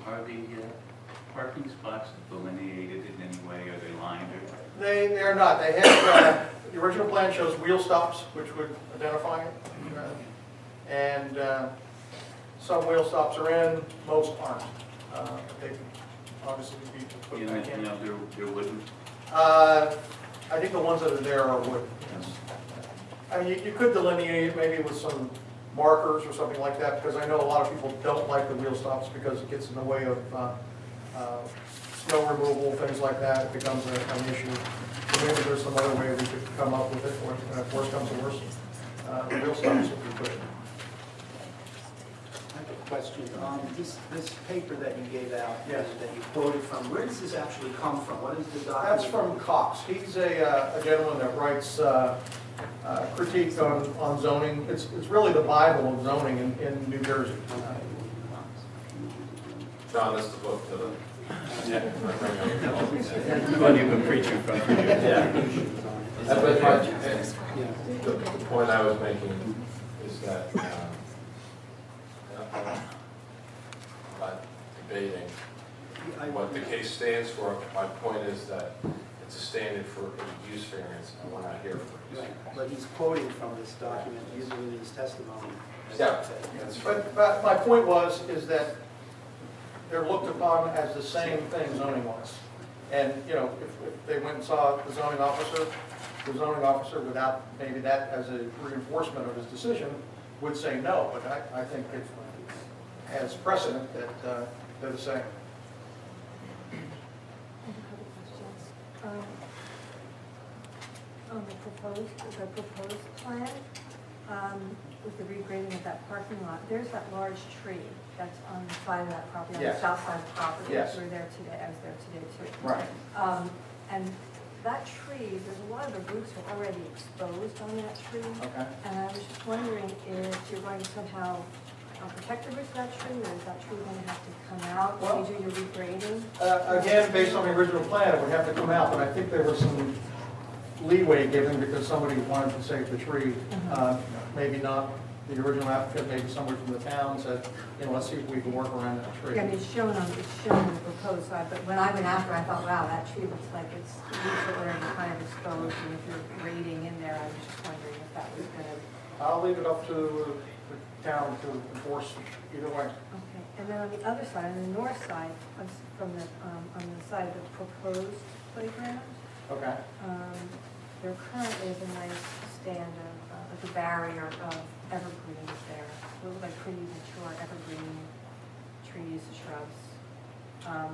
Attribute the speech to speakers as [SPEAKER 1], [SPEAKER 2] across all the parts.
[SPEAKER 1] Are the parking spots delineated in any way? Are they lined or?
[SPEAKER 2] They are not. They have, the original plan shows wheel stops, which would identify it. And some wheel stops are in, most aren't. They obviously be put
[SPEAKER 1] You
[SPEAKER 2] back in.
[SPEAKER 1] know, they're wooden?
[SPEAKER 2] I think the ones that are there are wood, yes. I mean, you could delineate it maybe with some markers or something like that, because I know a lot of people don't like the wheel stops because it gets in the way of snow removal, things like that. It becomes an issue. So maybe there's some other way we could come up with it, or if worse comes to worse, the wheel stops would be good.
[SPEAKER 3] I have a question. This paper that you gave out,
[SPEAKER 2] Yes.
[SPEAKER 3] that you quoted from, where does this actually come from? What is the document?
[SPEAKER 2] That's from Cox. He's a gentleman that writes critique on zoning. It's really the Bible of zoning in New Jersey.
[SPEAKER 4] John, that's the book to the.
[SPEAKER 1] Yeah. What you've been preaching from.
[SPEAKER 4] The point I was making is that, I'm not debating what the case stands for. My point is that it's a standard for a use variance, and we're not here for use variance.
[SPEAKER 3] But he's quoting from this document, using it in his testimony.
[SPEAKER 4] Yeah, that's right.
[SPEAKER 2] But my point is that they're looked upon as the same thing zoning-wise. And, you know, if they went and saw the zoning officer without maybe that as a reinforcement of his decision would say no, but I think it has precedent that they're the same.
[SPEAKER 5] On the proposed plan, with the regrading of that parking lot, there's that large tree that's on the side of that property, on the
[SPEAKER 2] Yes.
[SPEAKER 5] south side of the property.
[SPEAKER 2] Yes.
[SPEAKER 5] We were there today, I was there today too.
[SPEAKER 2] Right.
[SPEAKER 5] And that tree, there's a lot of the roots are already exposed on that tree.
[SPEAKER 2] Okay.
[SPEAKER 5] And I was just wondering if you're going to somehow protect the roots of that tree, or is that tree going to have to come out
[SPEAKER 2] Well,
[SPEAKER 5] when you do your regrading?
[SPEAKER 2] Again, based on the original plan, it would have to come out, but I think there was some leeway given because somebody wanted to save the tree. Maybe not the original applicant, maybe somebody from the town said, you know, let's see if we can work around that tree.
[SPEAKER 5] Yeah, I mean, it's shown on the proposed side, but when I went after, I thought, wow, that tree looks like it's already kind of exposed, and if you're grading in there, I was just wondering if that was gonna.
[SPEAKER 2] I'll leave it up to the town to enforce either way.
[SPEAKER 5] Okay, and then on the other side, on the north side, on the side of the proposed playground,
[SPEAKER 2] Okay.
[SPEAKER 5] there currently is a nice stand of, like a barrier of evergreens there. Those look like pretty mature evergreen trees, shrubs.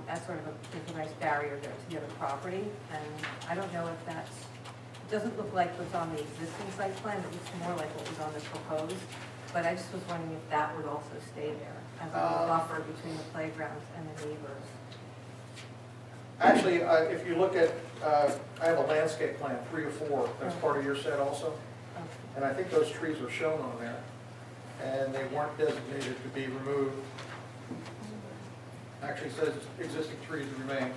[SPEAKER 5] That's sort of there's a nice barrier there to the other property, and I don't know if that's, it doesn't look like what's on the existing site plan, it looks more like what was on the proposed, but I just was wondering if that would also stay there as a buffer between the playgrounds and the neighbors.
[SPEAKER 2] Actually, if you look at, I have a landscape plan, 3 or 4, that's part of your set also. And I think those trees are shown on there, and they weren't designated to be removed. Actually says existing trees remain.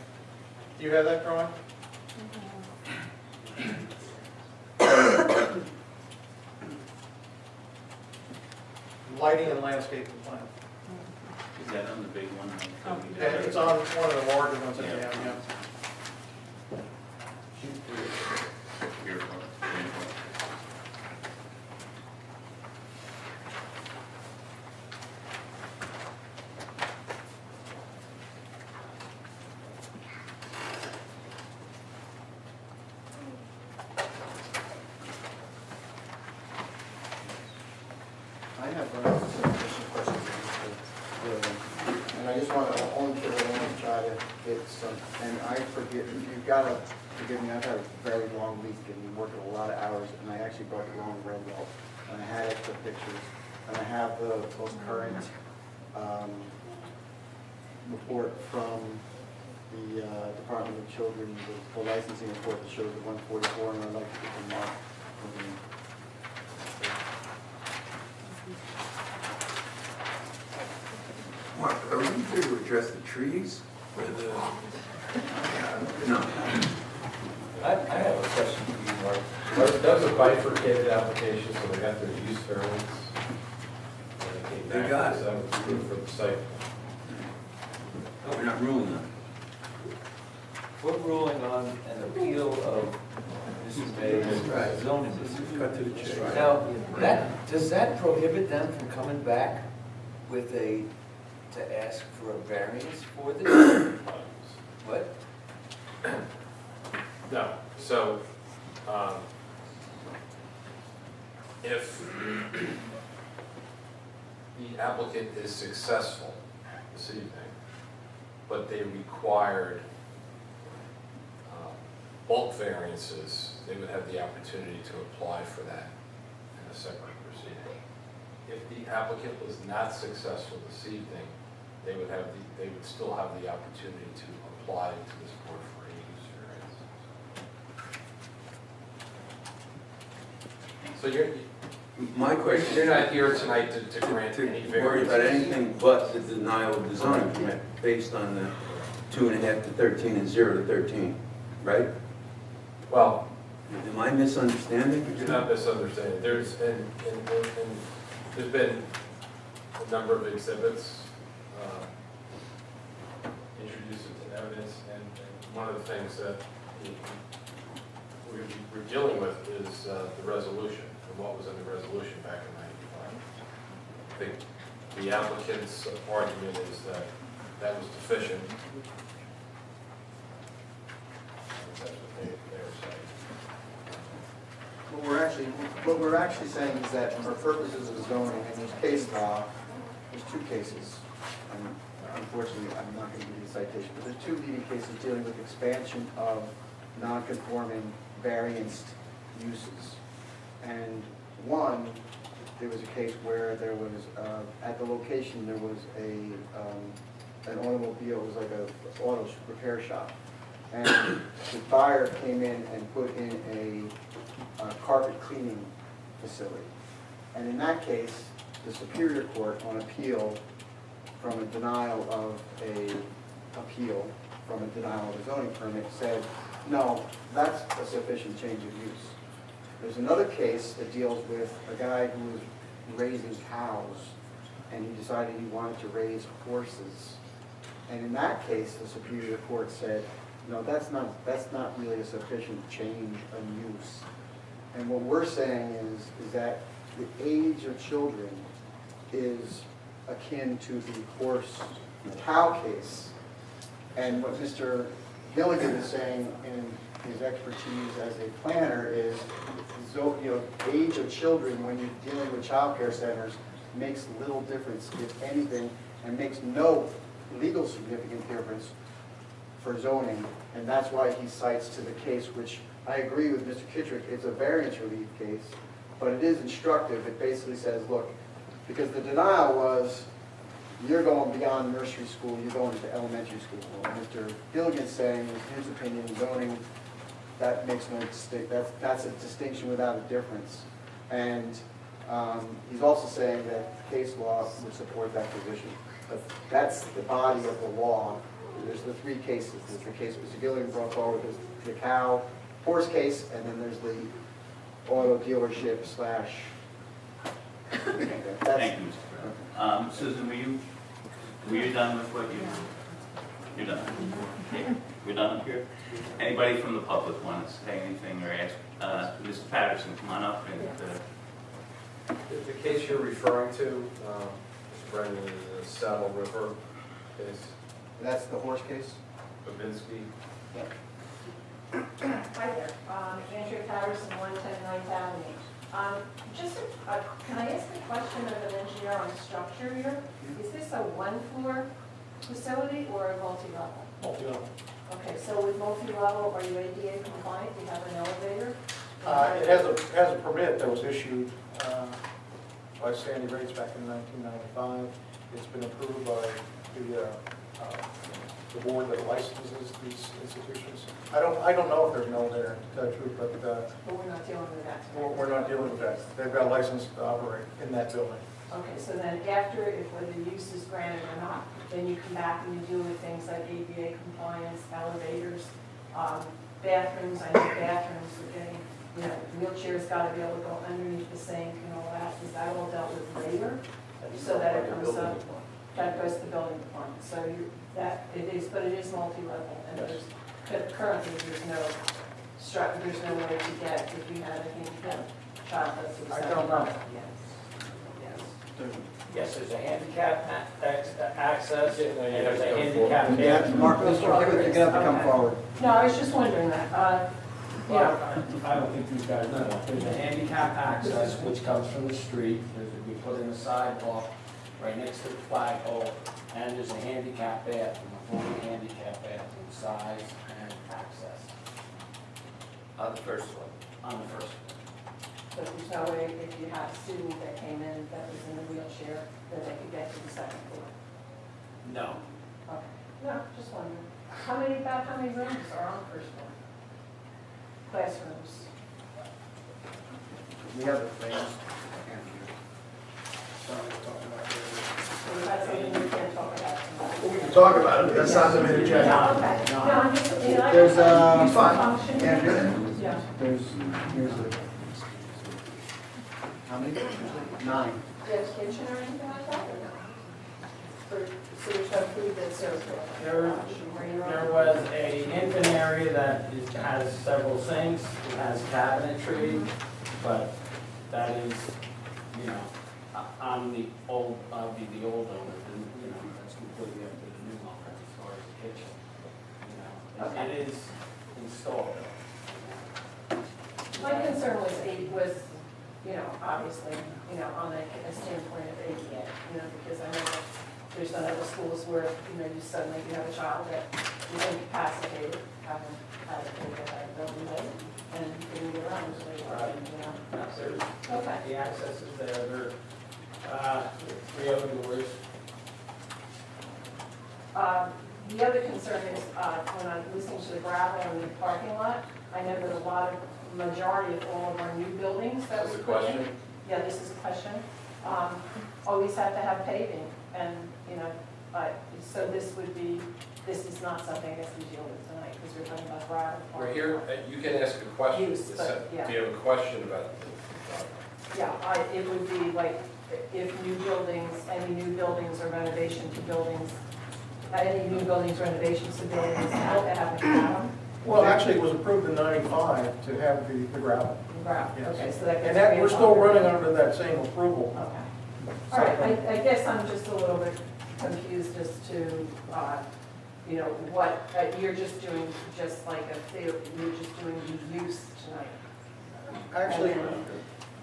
[SPEAKER 2] Do you have that drawing? Lighting and landscaping plan.
[SPEAKER 1] Is that on the big one?
[SPEAKER 2] Yeah, it's on one of the larger ones that they have, yeah.
[SPEAKER 1] Here,
[SPEAKER 6] I have some questions. And I just want to, only because I want to try to get some, and I forget, you've got to forgive me, I've had a very long week and been working a lot of hours, and I actually brought the wrong red wall. And I had extra pictures, and I have the most current report from the Department of Children, the licensing report that shows the 144, and I'd like to get the mark from the.
[SPEAKER 7] Mark, are we here to address the trees or the, no?
[SPEAKER 4] I have a question for you, Mark. That was a bifurcated application, so they got their use variance. And
[SPEAKER 7] They got it.
[SPEAKER 4] So that was approved for the site.
[SPEAKER 7] We're not ruling on it.
[SPEAKER 8] We're ruling on an appeal of Mrs. May's zoning decision.
[SPEAKER 7] Cut to the chase.
[SPEAKER 8] Now, does that prohibit them from coming back with to ask for a variance for this? What?
[SPEAKER 4] No, so, if the applicant is successful this evening, but they required bulk variances, they would have the opportunity to apply for that in a separate proceeding. If the applicant was not successful this evening, they would still have the opportunity to apply to this board for a use variance. So
[SPEAKER 7] My question.
[SPEAKER 4] you're not here tonight to grant any
[SPEAKER 7] To worry about
[SPEAKER 4] variances.
[SPEAKER 7] anything but the denial of the zoning permit based on the 2.5 to 13 and 0 to 13, right?
[SPEAKER 4] Well,
[SPEAKER 7] Am I misunderstanding?
[SPEAKER 4] you're not misunderstanding. There's been a number of exhibits introduced into evidence, and one of the things that we're dealing with is the resolution, and what was in the resolution back in '95. I think the applicant's argument is that that was deficient. That's what they were saying.
[SPEAKER 6] What we're actually saying is that for purposes of zoning, and there's case law, there's two cases. And unfortunately, I'm not going to give you the citation, but there's two leading cases dealing with expansion of non-conforming varianced uses. And one, there was a case where there was, at the location, there was an automobile, it was like a auto repair shop. And the buyer came in and put in a carpet cleaning facility. And in that case, the Superior Court on appeal from a denial of a zoning permit said, no, that's a sufficient change of use. There's another case that deals with a guy who was raising cows, and he decided he wanted to raise horses. And in that case, the Superior Court said, no, that's not really a sufficient change of use. And what we're saying is that the age of children is akin to the horse cow case. And what Mr. Gilligan is saying in his expertise as a planner is, age of children when you're dealing with child care centers makes little difference, if anything, and makes no legal significant difference for zoning. And that's why he cites to the case, which I agree with Mr. Kittrick, it's a variance relief case, but it is instructive. It basically says, look, because the denial was, you're going beyond nursery school, you're going to elementary school. Well, Mr. Gilligan's saying, in his opinion, zoning, that makes no distinction, that's a distinction without a difference. And he's also saying that case law would support that position. But that's the body of the law. There's the three cases. There's the case Mr. Gilligan brought forward, there's the cow, horse case, and then there's the auto dealership slash.
[SPEAKER 1] Thank you, Mr. Brown. Susan, were you done with what you're done? Okay, we're done up here. Anybody from the public want to say anything or ask? Mr. Patterson, come on up and.
[SPEAKER 4] The case you're referring to, Mr. Brennan, is the Saddle River case,
[SPEAKER 6] That's the horse case?
[SPEAKER 4] Babinski.
[SPEAKER 9] Hi there, Andrea Patterson, 110 9th Avenue. Can I ask a question of an engineer on structure here? Is this a one-floor facility or a multi-level?
[SPEAKER 2] Multi-level.
[SPEAKER 9] Okay, so with multi-level, are you ADA compliant? Do you have an elevator?
[SPEAKER 2] It has a permit that was issued by Sandy Rates back in 1995. It's been approved by the board that licenses these institutions. I don't know if there's an elevator, to tell you the truth, but
[SPEAKER 9] But we're not dealing with that tonight.
[SPEAKER 2] we're not dealing with that. They've got a license to operate in that building.
[SPEAKER 9] Okay, so then after, if whether use is granted or not, then you come back and you deal with things like ADA compliance, elevators, bathrooms. I know bathrooms are getting, wheelchairs got to be able to go underneath the sink and all that. Is that all dealt with later? So that it comes up? that goes to the building department. So that, it is, but it is multi-level, and currently, there's no way to get, if you had a handicapped child that's to the
[SPEAKER 2] I
[SPEAKER 9] second
[SPEAKER 2] don't know.
[SPEAKER 9] level. Yes.
[SPEAKER 3] Yes, there's a handicap access, and
[SPEAKER 4] No, you
[SPEAKER 3] there's
[SPEAKER 4] have
[SPEAKER 3] a
[SPEAKER 4] to go
[SPEAKER 3] handicap
[SPEAKER 6] Yeah,
[SPEAKER 3] bathroom.
[SPEAKER 6] Mark, Mr. Hibbert, you're gonna have to come
[SPEAKER 9] Okay.
[SPEAKER 6] forward.
[SPEAKER 9] No, I was just wondering that, yeah.
[SPEAKER 3] I don't think these guys know that. There's a handicap access which comes from the street. We put in a sidewalk right next to the flagpole, and there's a handicap bathroom, a fully handicap bathroom, size and access. On the first one. On the first one.
[SPEAKER 9] But there's no way, if you had a student that came in that was in a wheelchair, that they could get to the second floor?
[SPEAKER 3] No.
[SPEAKER 9] Okay. No, just wondering. About how many rooms are on the first floor? Classrooms?
[SPEAKER 6] We have the plans.
[SPEAKER 9] So that's something we can't talk about tonight.
[SPEAKER 2] We can talk about it, but that's not the minute
[SPEAKER 9] Yeah,
[SPEAKER 2] agenda.
[SPEAKER 9] okay. No, I'm just, you know, I
[SPEAKER 6] There's,
[SPEAKER 9] just like use the
[SPEAKER 2] fine.
[SPEAKER 9] function.
[SPEAKER 6] Andrew?
[SPEAKER 9] Yeah.
[SPEAKER 6] Here's the. How many? 9.
[SPEAKER 9] Do you have a kitchen or anything like that, or no? So there's no food that's served there?
[SPEAKER 3] There was a infant area that has several sinks, it has cabinetry, but that is, you know, I'm the old, I'll be the old owner, and, you know, that's completely up to the new owner as far as the kitchen. You know, it is installed.
[SPEAKER 9] My concern was, you know, obviously, you know, on a standpoint of ADA, you know, because I know that there's some other schools where, you know, you suddenly have a child that is incapacitated, having had a kid that had no leg, and getting around, so you know.
[SPEAKER 3] There's,
[SPEAKER 9] Okay.
[SPEAKER 3] the access is there, there, 3 open doors.
[SPEAKER 9] The other concern is, when I'm listening to the gravel in the parking lot, I know that a lot of, majority of all of our new buildings that
[SPEAKER 4] Is
[SPEAKER 9] we
[SPEAKER 4] this a
[SPEAKER 9] put in.
[SPEAKER 4] question?
[SPEAKER 9] Yeah, this is a question. Always have to have paving, and, you know, so this is not something I guess we deal with tonight, because we're talking about gravel.
[SPEAKER 4] We're here, you can ask a question.
[SPEAKER 9] Use, but, yeah.
[SPEAKER 4] Do you have a question about the
[SPEAKER 9] Yeah, it would be like, if new buildings, any new buildings or renovation to buildings, any new buildings, renovations to buildings, have to have a gravel?
[SPEAKER 2] Well, actually, it was approved in '95 to have the gravel.
[SPEAKER 9] Gravel,
[SPEAKER 2] Yes.
[SPEAKER 9] okay, so that gets.
[SPEAKER 2] And that, we're still
[SPEAKER 9] grandfathered.
[SPEAKER 2] running under that same approval.
[SPEAKER 9] Okay. All right, I guess I'm just a little bit confused as to, you know, what, you're just doing, just like you're just doing the use tonight.
[SPEAKER 2] Actually,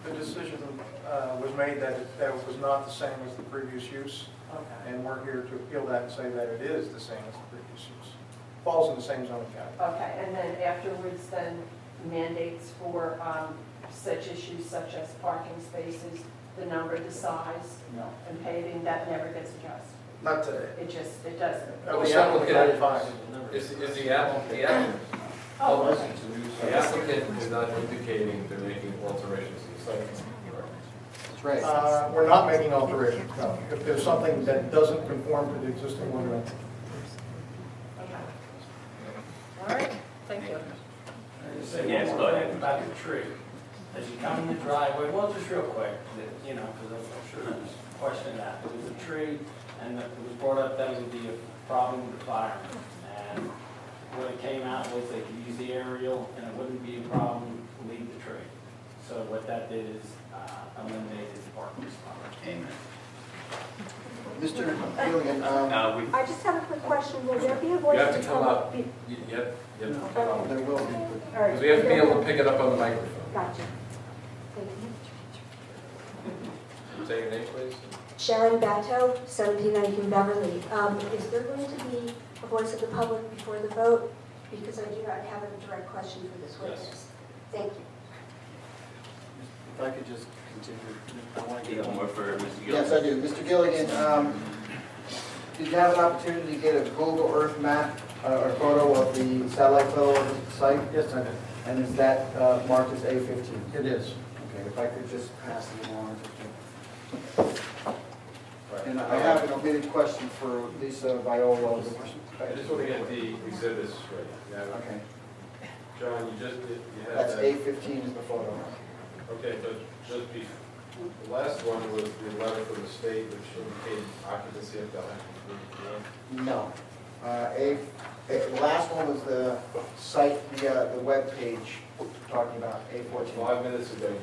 [SPEAKER 2] the decision was made that it was not the same as the previous use,
[SPEAKER 9] Okay.
[SPEAKER 2] and we're here to appeal that and say that it is the same as the previous use. Falls in the same zoning category.
[SPEAKER 9] Okay, and then afterwards, then mandates for such issues such as parking spaces, the number, the size,
[SPEAKER 3] No.
[SPEAKER 9] and paving, that never gets addressed.
[SPEAKER 2] Not today.
[SPEAKER 9] It doesn't.
[SPEAKER 2] That was the applicant at 5.
[SPEAKER 4] Is the applicant,
[SPEAKER 9] Oh, okay.
[SPEAKER 4] the applicant is not indicating they're making alterations to the site plan, correct?
[SPEAKER 6] That's right.
[SPEAKER 2] We're not making alterations, no. If there's something that doesn't conform to the existing one, then
[SPEAKER 9] Okay. All right, thank you.
[SPEAKER 3] Just say
[SPEAKER 1] Yes,
[SPEAKER 3] one
[SPEAKER 1] go
[SPEAKER 3] more
[SPEAKER 1] ahead.
[SPEAKER 3] thing about the tree. As you come in the driveway, well, just real quick, you know, because I'm sure there's a question that. There was a tree, and it was brought up that it would be a problem with the firemen. And what it came out was they could use the aerial, and it wouldn't be a problem to leave the tree. So what that did is eliminated the parking spot.
[SPEAKER 1] Amen.
[SPEAKER 6] Mr. Gilligan,
[SPEAKER 1] We,
[SPEAKER 10] I just have a quick question. Will there be a voice?
[SPEAKER 4] You have to come up,
[SPEAKER 10] be-
[SPEAKER 4] you have to come up.
[SPEAKER 6] there will be.
[SPEAKER 10] All right.
[SPEAKER 4] Because we have to be able to pick it up on the microphone.
[SPEAKER 10] Gotcha. Thank you.
[SPEAKER 4] Say your name, please.
[SPEAKER 10] Sharon Batto, 1719 Beverly. Is there going to be a voice of the public before the vote? Because I do not have a direct question for this witness. Thank you.
[SPEAKER 6] If I could just continue. I want to
[SPEAKER 1] you
[SPEAKER 6] get
[SPEAKER 1] have more for Mr. Gillis?
[SPEAKER 6] Yes, I do. Mr. Gilligan, did you have an opportunity to get a Google Earth map or photo of the satellite photo of the site?
[SPEAKER 2] yes, I did.
[SPEAKER 6] And is that marked as A15?
[SPEAKER 2] It is.
[SPEAKER 6] Okay, if I could just pass it along. And I have an omitted question for Lisa Viola.
[SPEAKER 4] I just want to get the exhibits straight. You have it?
[SPEAKER 6] Okay,
[SPEAKER 4] John, you have
[SPEAKER 6] that's
[SPEAKER 4] that.
[SPEAKER 6] A15 is the photo.
[SPEAKER 4] Okay, but just be The last one was the letter from the state which indicated occupancy of the
[SPEAKER 6] No. The last one was the site, the web page talking about A14.
[SPEAKER 4] 5 minutes ago, you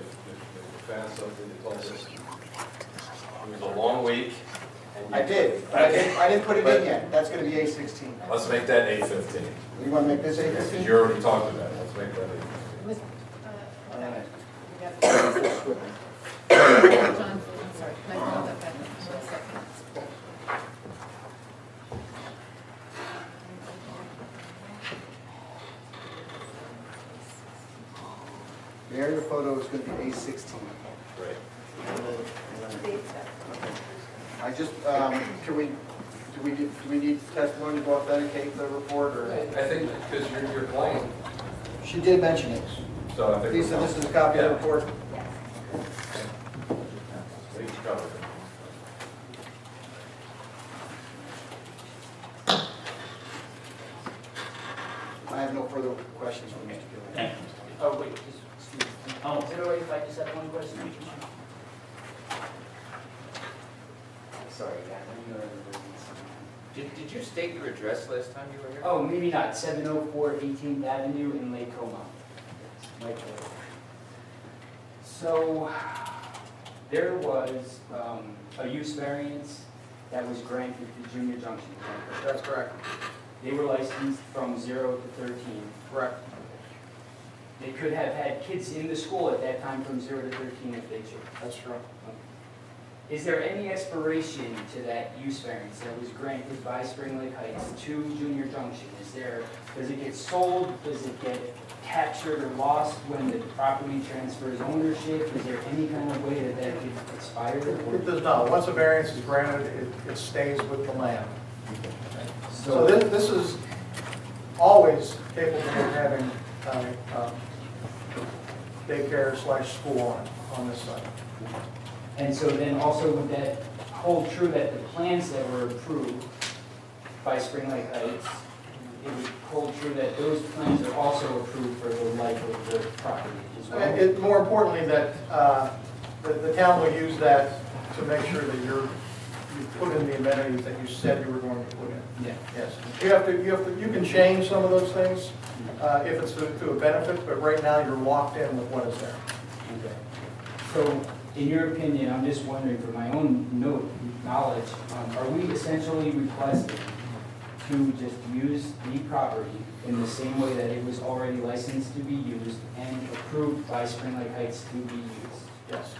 [SPEAKER 4] found something that told us it was a long week. And
[SPEAKER 6] I did, but I didn't put it in yet. That's gonna be A16.
[SPEAKER 4] Let's make that 8:15.
[SPEAKER 6] You wanna make this
[SPEAKER 4] Because
[SPEAKER 6] A15?
[SPEAKER 4] you already talked about it, let's make that 8:15.
[SPEAKER 6] All right.
[SPEAKER 11] John, I'm sorry, can I hold that back for a second?
[SPEAKER 6] The area photo is gonna be A16.
[SPEAKER 4] Great.
[SPEAKER 6] I just, do we need testimony to authenticate the report, or?
[SPEAKER 4] I think because you're playing,
[SPEAKER 6] She did mention it.
[SPEAKER 4] so I think.
[SPEAKER 6] Lisa, this is a copy of the
[SPEAKER 4] Yeah.
[SPEAKER 6] report?
[SPEAKER 4] We covered it.
[SPEAKER 6] I have no further questions for Mr. Gillian.
[SPEAKER 1] Thank you.
[SPEAKER 12] Oh, wait, just, excuse me.
[SPEAKER 1] Oh.
[SPEAKER 12] Is it all right if I just have one question? Sorry, guys, I know everybody's.
[SPEAKER 8] Did you state your address last time you were here?
[SPEAKER 12] Oh, maybe not, 704 18th Avenue in Lake Como. Lake Como. So, there was a use variance that was granted to Junior Junction. correct?
[SPEAKER 2] That's correct.
[SPEAKER 12] They were licensed from 0 to 13.
[SPEAKER 2] Correct.
[SPEAKER 12] They could have had kids in the school at that time from 0 to 13 if they chose.
[SPEAKER 2] That's true.
[SPEAKER 12] Is there any expiration to that use variance that was granted by Spring Lake Heights to Junior Junction? Does it get sold, does it get captured or lost when the property transfers ownership? Is there any kind of way that that could expire?
[SPEAKER 2] It does not. Once a variance is granted, it stays with the land. So this is always capable of having daycare/school on this site.
[SPEAKER 12] And so then also would that hold true that the plans that were approved by Spring Lake Heights, it would hold true that those plans are also approved for the life of the property as well?
[SPEAKER 2] More importantly, that the town will use that to make sure that you put in the amenities that you said you were going to put in.
[SPEAKER 12] Yeah.
[SPEAKER 2] Yes. You can change some of those things if it's to a benefit, but right now you're locked in with what is there.
[SPEAKER 12] Okay. So, in your opinion, I'm just wondering for my own knowledge, are we essentially requesting to just use the property in the same way that it was already licensed to be used and approved by Spring Lake Heights to be used?
[SPEAKER 2] Yes.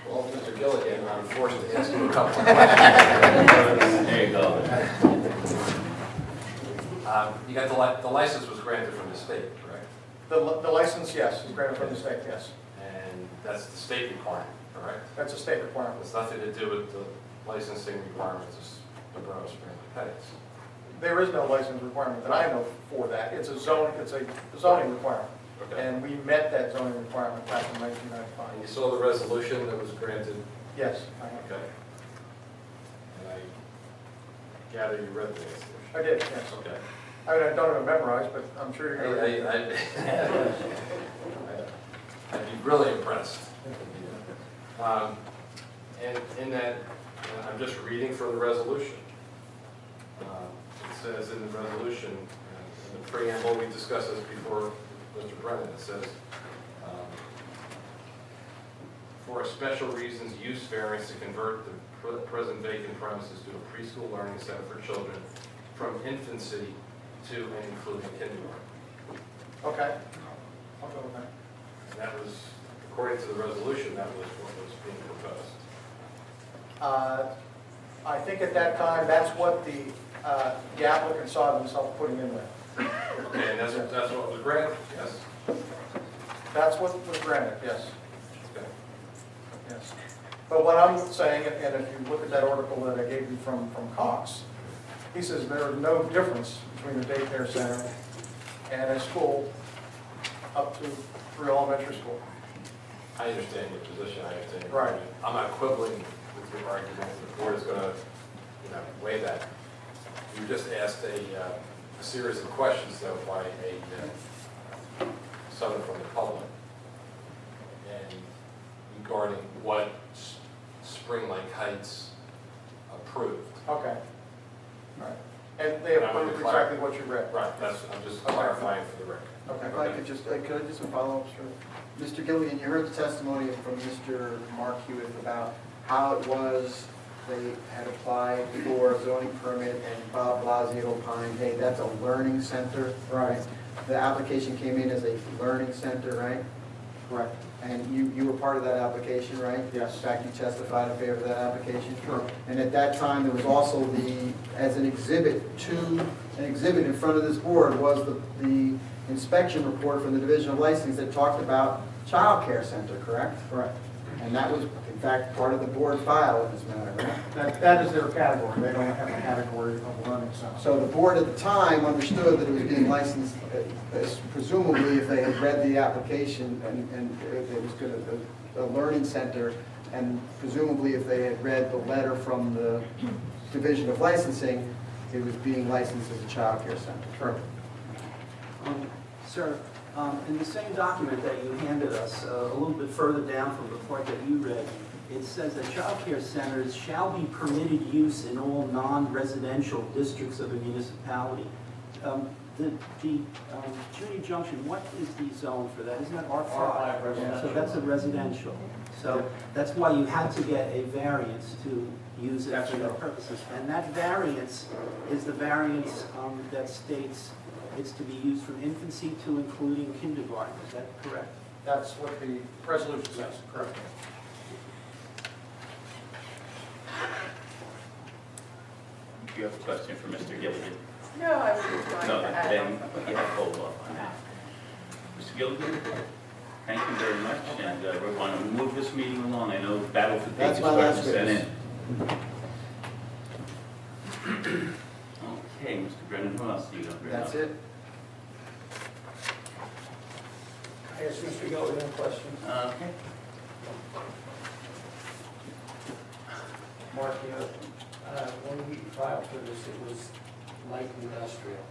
[SPEAKER 4] Well, Mr. Gilligan, I'm forced to ask you a couple of questions.
[SPEAKER 1] There you go.
[SPEAKER 4] You got the license was granted from the state, correct?
[SPEAKER 2] The license, yes, is granted from the state, yes.
[SPEAKER 4] And that's the state requirement, correct?
[SPEAKER 2] That's a state requirement.
[SPEAKER 4] It's nothing to do with the licensing requirements of the Borough of Spring Lake Heights.
[SPEAKER 2] There is no license requirement that I know for that. It's a zoning requirement.
[SPEAKER 4] Okay.
[SPEAKER 2] And we met that zoning requirement back in
[SPEAKER 4] And you
[SPEAKER 2] 1995.
[SPEAKER 4] saw the resolution that was granted,
[SPEAKER 2] Yes, I have.
[SPEAKER 4] okay? And I gather you read the resolution.
[SPEAKER 2] I did, yes.
[SPEAKER 4] Okay.
[SPEAKER 2] I mean, I don't have it memorized, but I'm sure you're going to.
[SPEAKER 4] I'd be really impressed. And in that, I'm just reading for the resolution. It says in the resolution, in the preamble, we discussed this before, Mr. Brennan, it says, for special reasons, use variance to convert the present vacant premises to a preschool learning center for children from infancy to and including kindergarten.
[SPEAKER 2] Okay. I'll go with that.
[SPEAKER 4] And that was, according to the resolution, that was what was being proposed.
[SPEAKER 2] I think at that time, that's what the applicant saw themselves putting in there.
[SPEAKER 4] Okay, and that's what was granted, yes?
[SPEAKER 2] That's what was granted, yes.
[SPEAKER 4] Okay.
[SPEAKER 2] Yes. But what I'm saying, and if you look at that article that I gave you from Cox, he says there is no difference between a daycare center and a school up to through elementary school.
[SPEAKER 4] I understand your position, I understand your
[SPEAKER 2] Right.
[SPEAKER 4] argument. I'm not quibbling with your argument, the board is going to, weigh that. You just asked a series of questions, though, by someone from the public. And regarding what Spring Lake Heights approved.
[SPEAKER 2] Okay. All right. And they
[SPEAKER 4] And I wanted
[SPEAKER 2] approved
[SPEAKER 4] to clar-
[SPEAKER 2] exactly what you read?
[SPEAKER 4] Right, I'm just
[SPEAKER 2] Okay.
[SPEAKER 4] clarifying for the record.
[SPEAKER 2] Okay.
[SPEAKER 6] If I could just, could I do some follow-ups? Mr. Gilligan, you heard the testimony from Mr. Mark Hewitt about how it was they had applied for a zoning permit and Bob Blasio opined, hey, that's a learning center.
[SPEAKER 2] Right.
[SPEAKER 6] The application came in as a learning center, right?
[SPEAKER 2] Correct.
[SPEAKER 6] And you were part of that application, right?
[SPEAKER 2] Yes.
[SPEAKER 6] In fact, you testified in favor of that application?
[SPEAKER 2] Sure.
[SPEAKER 6] And at that time, there was also as an exhibit in front of this board was the inspection report from the Division of Licensing that talked about child care center, correct?
[SPEAKER 2] Correct.
[SPEAKER 6] And that was, in fact, part of the board file in this matter, right?
[SPEAKER 2] That is their category. They don't have a category of learning center.
[SPEAKER 6] So the board at the time understood that it was being licensed, presumably if they had read the application and it was going to, a learning center, and presumably if they had read the letter from the Division of Licensing, it was being licensed as a child care center.
[SPEAKER 2] Sure.
[SPEAKER 13] Sir, in the same document that you handed us, a little bit further down from the part that you read, it says that child care centers shall be permitted use in all non-residential districts of a municipality. The Judy Junction, what is the zone for that? Isn't that R5?
[SPEAKER 2] R5 residential.
[SPEAKER 13] So that's a residential. So that's why you had to get a variance to use it
[SPEAKER 2] That's
[SPEAKER 13] for that
[SPEAKER 2] right.
[SPEAKER 13] purposes. And that variance is the variance that states it's to be used from infancy to including kindergarten. Is that correct?
[SPEAKER 2] That's what the resolution says. Correct.
[SPEAKER 1] You have a question for Mr. Gilligan?
[SPEAKER 9] No, I was just going
[SPEAKER 1] No,
[SPEAKER 9] to add
[SPEAKER 1] then
[SPEAKER 9] on.
[SPEAKER 1] you have to hold off on that. Mr. Gilligan, thank you very much, and we're going to move this meeting along. I know battle fatigue is
[SPEAKER 6] That's my
[SPEAKER 1] starting to
[SPEAKER 6] last
[SPEAKER 1] set in.
[SPEAKER 6] witness.
[SPEAKER 1] Okay, Mr. Brennan, who else do you have?
[SPEAKER 6] That's it?
[SPEAKER 3] I ask Mr. Gilligan a question.
[SPEAKER 1] Okay.
[SPEAKER 3] Mark, when we filed for this, it was light industrial.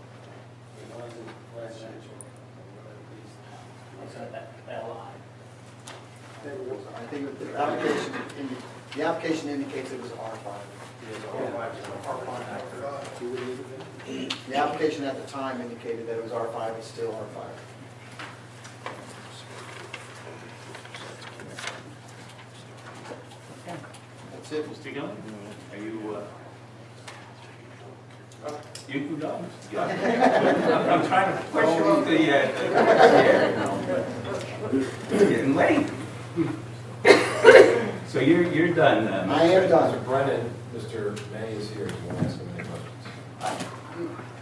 [SPEAKER 3] It wasn't residential. What's that, LI?
[SPEAKER 6] I think the application indicates it was R5. The application at the time indicated that it was R5, it's still R5. That's it.
[SPEAKER 1] Mr. Gilligan, are you, you can go. Mr. Gilligan. I'm trying to push you off the chair, you know, but it's getting late. So you're done then?
[SPEAKER 6] I am done.
[SPEAKER 4] Mr. Brennan, Mr. May is here, do you want to ask him any questions?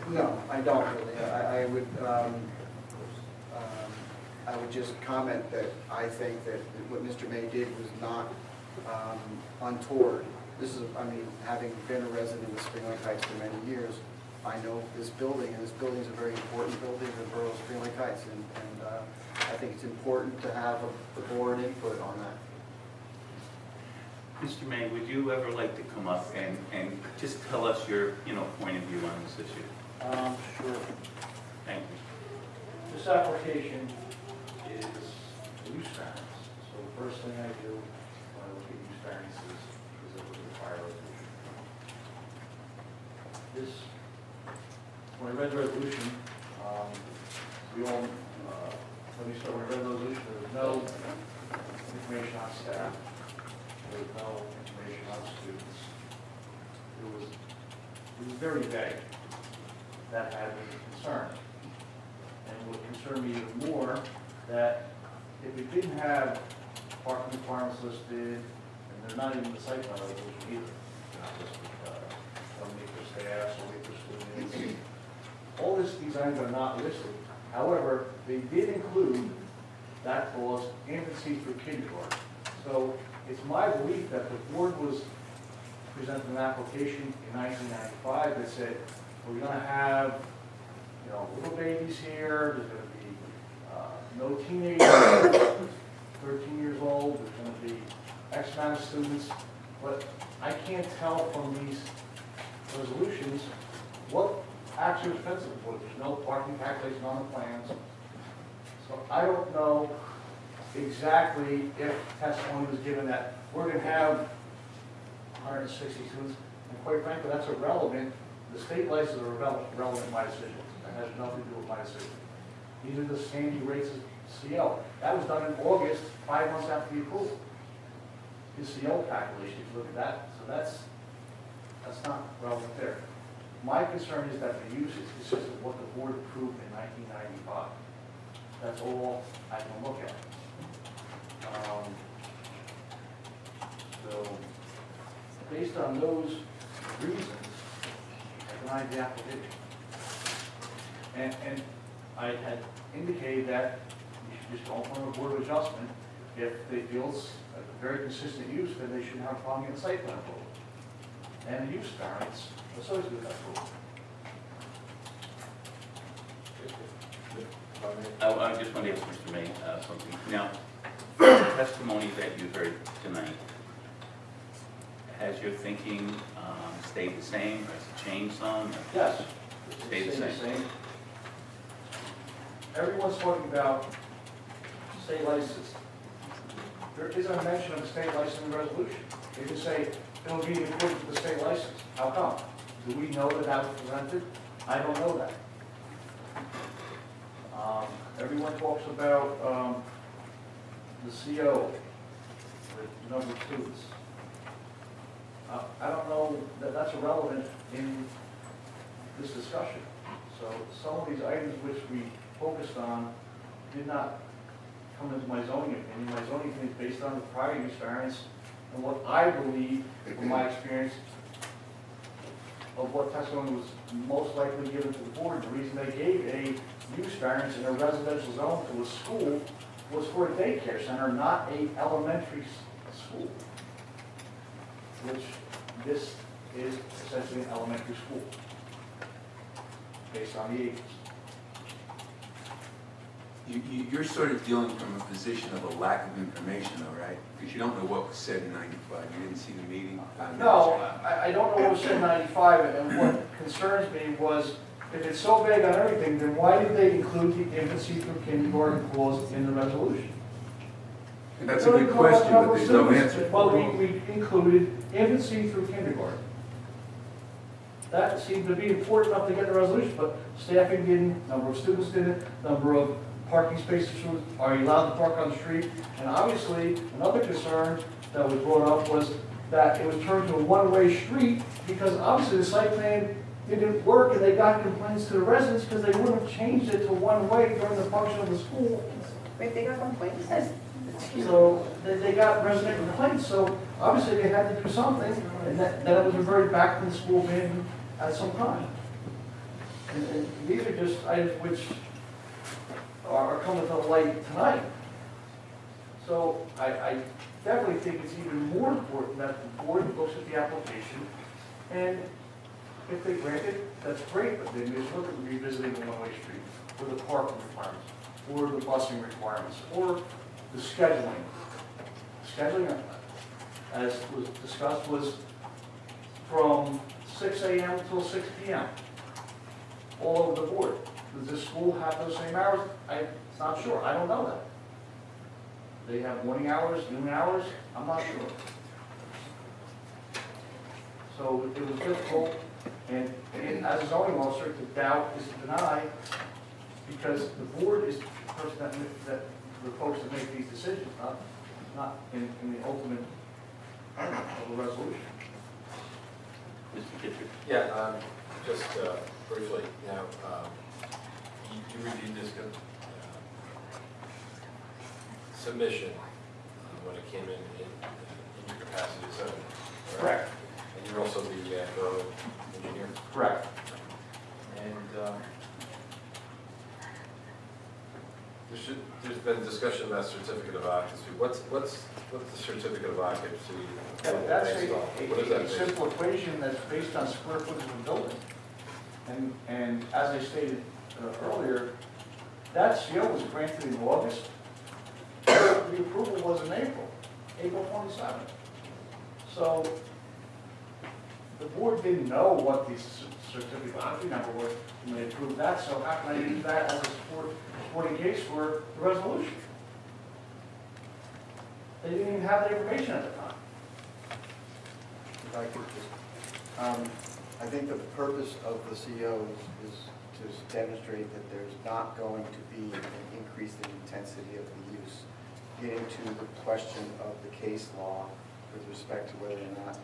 [SPEAKER 6] No, I don't really. I would just comment that I think that what Mr. May did was not untoward. This is, I mean, having been a resident of Spring Lake Heights for many years, I know this building, and this building is a very important building in the borough of Spring Lake Heights, and I think it's important to have the board input on that.
[SPEAKER 1] Mr. May, would you ever like to come up and just tell us your, point of view on this issue?
[SPEAKER 14] Sure.
[SPEAKER 1] Thank you.
[SPEAKER 14] This application is use variance. So the first thing I do when I look at use variances is I look at the fire resolution. This, when I read the resolution, we all, when we read the resolution, there was no information on staff. There was no information on students. It was very vague. That had me concerned. And it would concern me even more that if we didn't have parking requirements listed, and they're not even the site plan resolution either, they're not listed, only for staff, only for students. All these items are not listed. However, they did include that clause, infancy through kindergarten. So it's my belief that the board was presenting an application in 1995 that said, we're going to have, little babies here, there's going to be no teenagers, 13 years old, there's going to be X amount of students, but I can't tell from these resolutions what actually was fencing for. There's no parking calculation on the plans. So I don't know
[SPEAKER 2] exactly if testimony was given that we're gonna have 160 students, and quite frankly, that's irrelevant. The state licenses are relevant in my decision. That has nothing to do with my decision. These are the standing rates of CO. That was done in August, 5 months after the approval. His CO calculation, if you look at that, so that's not relevant there. My concern is that the use is consistent with what the board approved in 1995. That's all I can look at. So, based on those reasons, I denied the application. And I had indicated that you should just go for a board of adjustment. If they feel it's a very consistent use, then they shouldn't have a problem getting site plan approval. And the use variance associated with that approval.
[SPEAKER 1] I just want to ask Mr. May something. Now, the testimony that you heard tonight, has your thinking stayed the same? Has it changed some?
[SPEAKER 2] Yes.
[SPEAKER 1] Stayed the same.
[SPEAKER 2] Everyone's talking about state license. There isn't a mention of the state license in the resolution. They can say it will be in accordance with the state license. How come? Do we know that that was presented? I don't know that. Everyone talks about the CO, the number of students. I don't know that that's irrelevant in this discussion. So some of these items which we focused on did not come into my zoning opinion. My zoning opinion is based on the prior use variance and what I believe, from my experience, of what testimony was most likely given to the board. The reason they gave a use variance in a residential zone to a school was for a daycare center, not a elementary school, which this is essentially an elementary school, based on the ages.
[SPEAKER 7] You're sort of dealing from a position of a lack of information, though, right? Because you don't know what was said in 95. You didn't see the meeting?
[SPEAKER 2] No, I don't know what was said in 95, and what concerns me was, if it's so vague on everything, then why did they include the infancy through kindergarten clause in the resolution?
[SPEAKER 7] And that's a good question, but there's no answer.
[SPEAKER 2] Well, we included infancy through kindergarten. That seemed to be important enough to get the resolution, but staffing didn't, number of students didn't, number of parking spaces, are you allowed to park on the street? And obviously, another concern that was brought up was that it was turned to a one-way street, because obviously the site plan didn't work, and they got complaints to the residents because they wouldn't have changed it to one-way during the function of the school.
[SPEAKER 11] Wait, they got complaints?
[SPEAKER 2] So they got resident complaints, so obviously they had to do something, and that it was reverted back to the school ban at some time. And these are just items which are coming to light tonight. So I definitely think it's even more important that the board looks at the application, and if they grant it, that's great, but then just look at revisiting the one-way street, or the parking requirements, or the busing requirements, or the scheduling. Scheduling, as was discussed, was from 6 a.m. till 6 p.m. all over the board. Does this school have those same hours? I'm not sure. I don't know that. They have morning hours, noon hours? I'm not sure. So it was difficult, and as a zoning officer, to doubt is to deny, because the board is the person that the folks that make these decisions, not in the ultimate of the resolution.
[SPEAKER 1] Mr. Kitcher?
[SPEAKER 4] Yeah, just briefly, now, you reviewed this submission when it came in your capacity as zoning,
[SPEAKER 2] Correct.
[SPEAKER 4] And you're also the borough engineer?
[SPEAKER 2] Correct.
[SPEAKER 4] And there's been discussion about certificate of occupancy. What's the certificate of occupancy?
[SPEAKER 2] That's
[SPEAKER 4] What is that
[SPEAKER 2] a
[SPEAKER 4] based
[SPEAKER 2] simple equation that's based on square footage of the building. And as I stated earlier, that CO was granted in August. The approval was in April 27th. So the board didn't know what the certificate of occupancy number was when they approved that, so how can I use that as a supporting case for the resolution?
[SPEAKER 14] They didn't even have the information at the time.
[SPEAKER 6] If I could just, I think the purpose of the CO is to demonstrate that there's not going to be an increase in intensity of the use. Getting to the question of the case law with respect to whether or not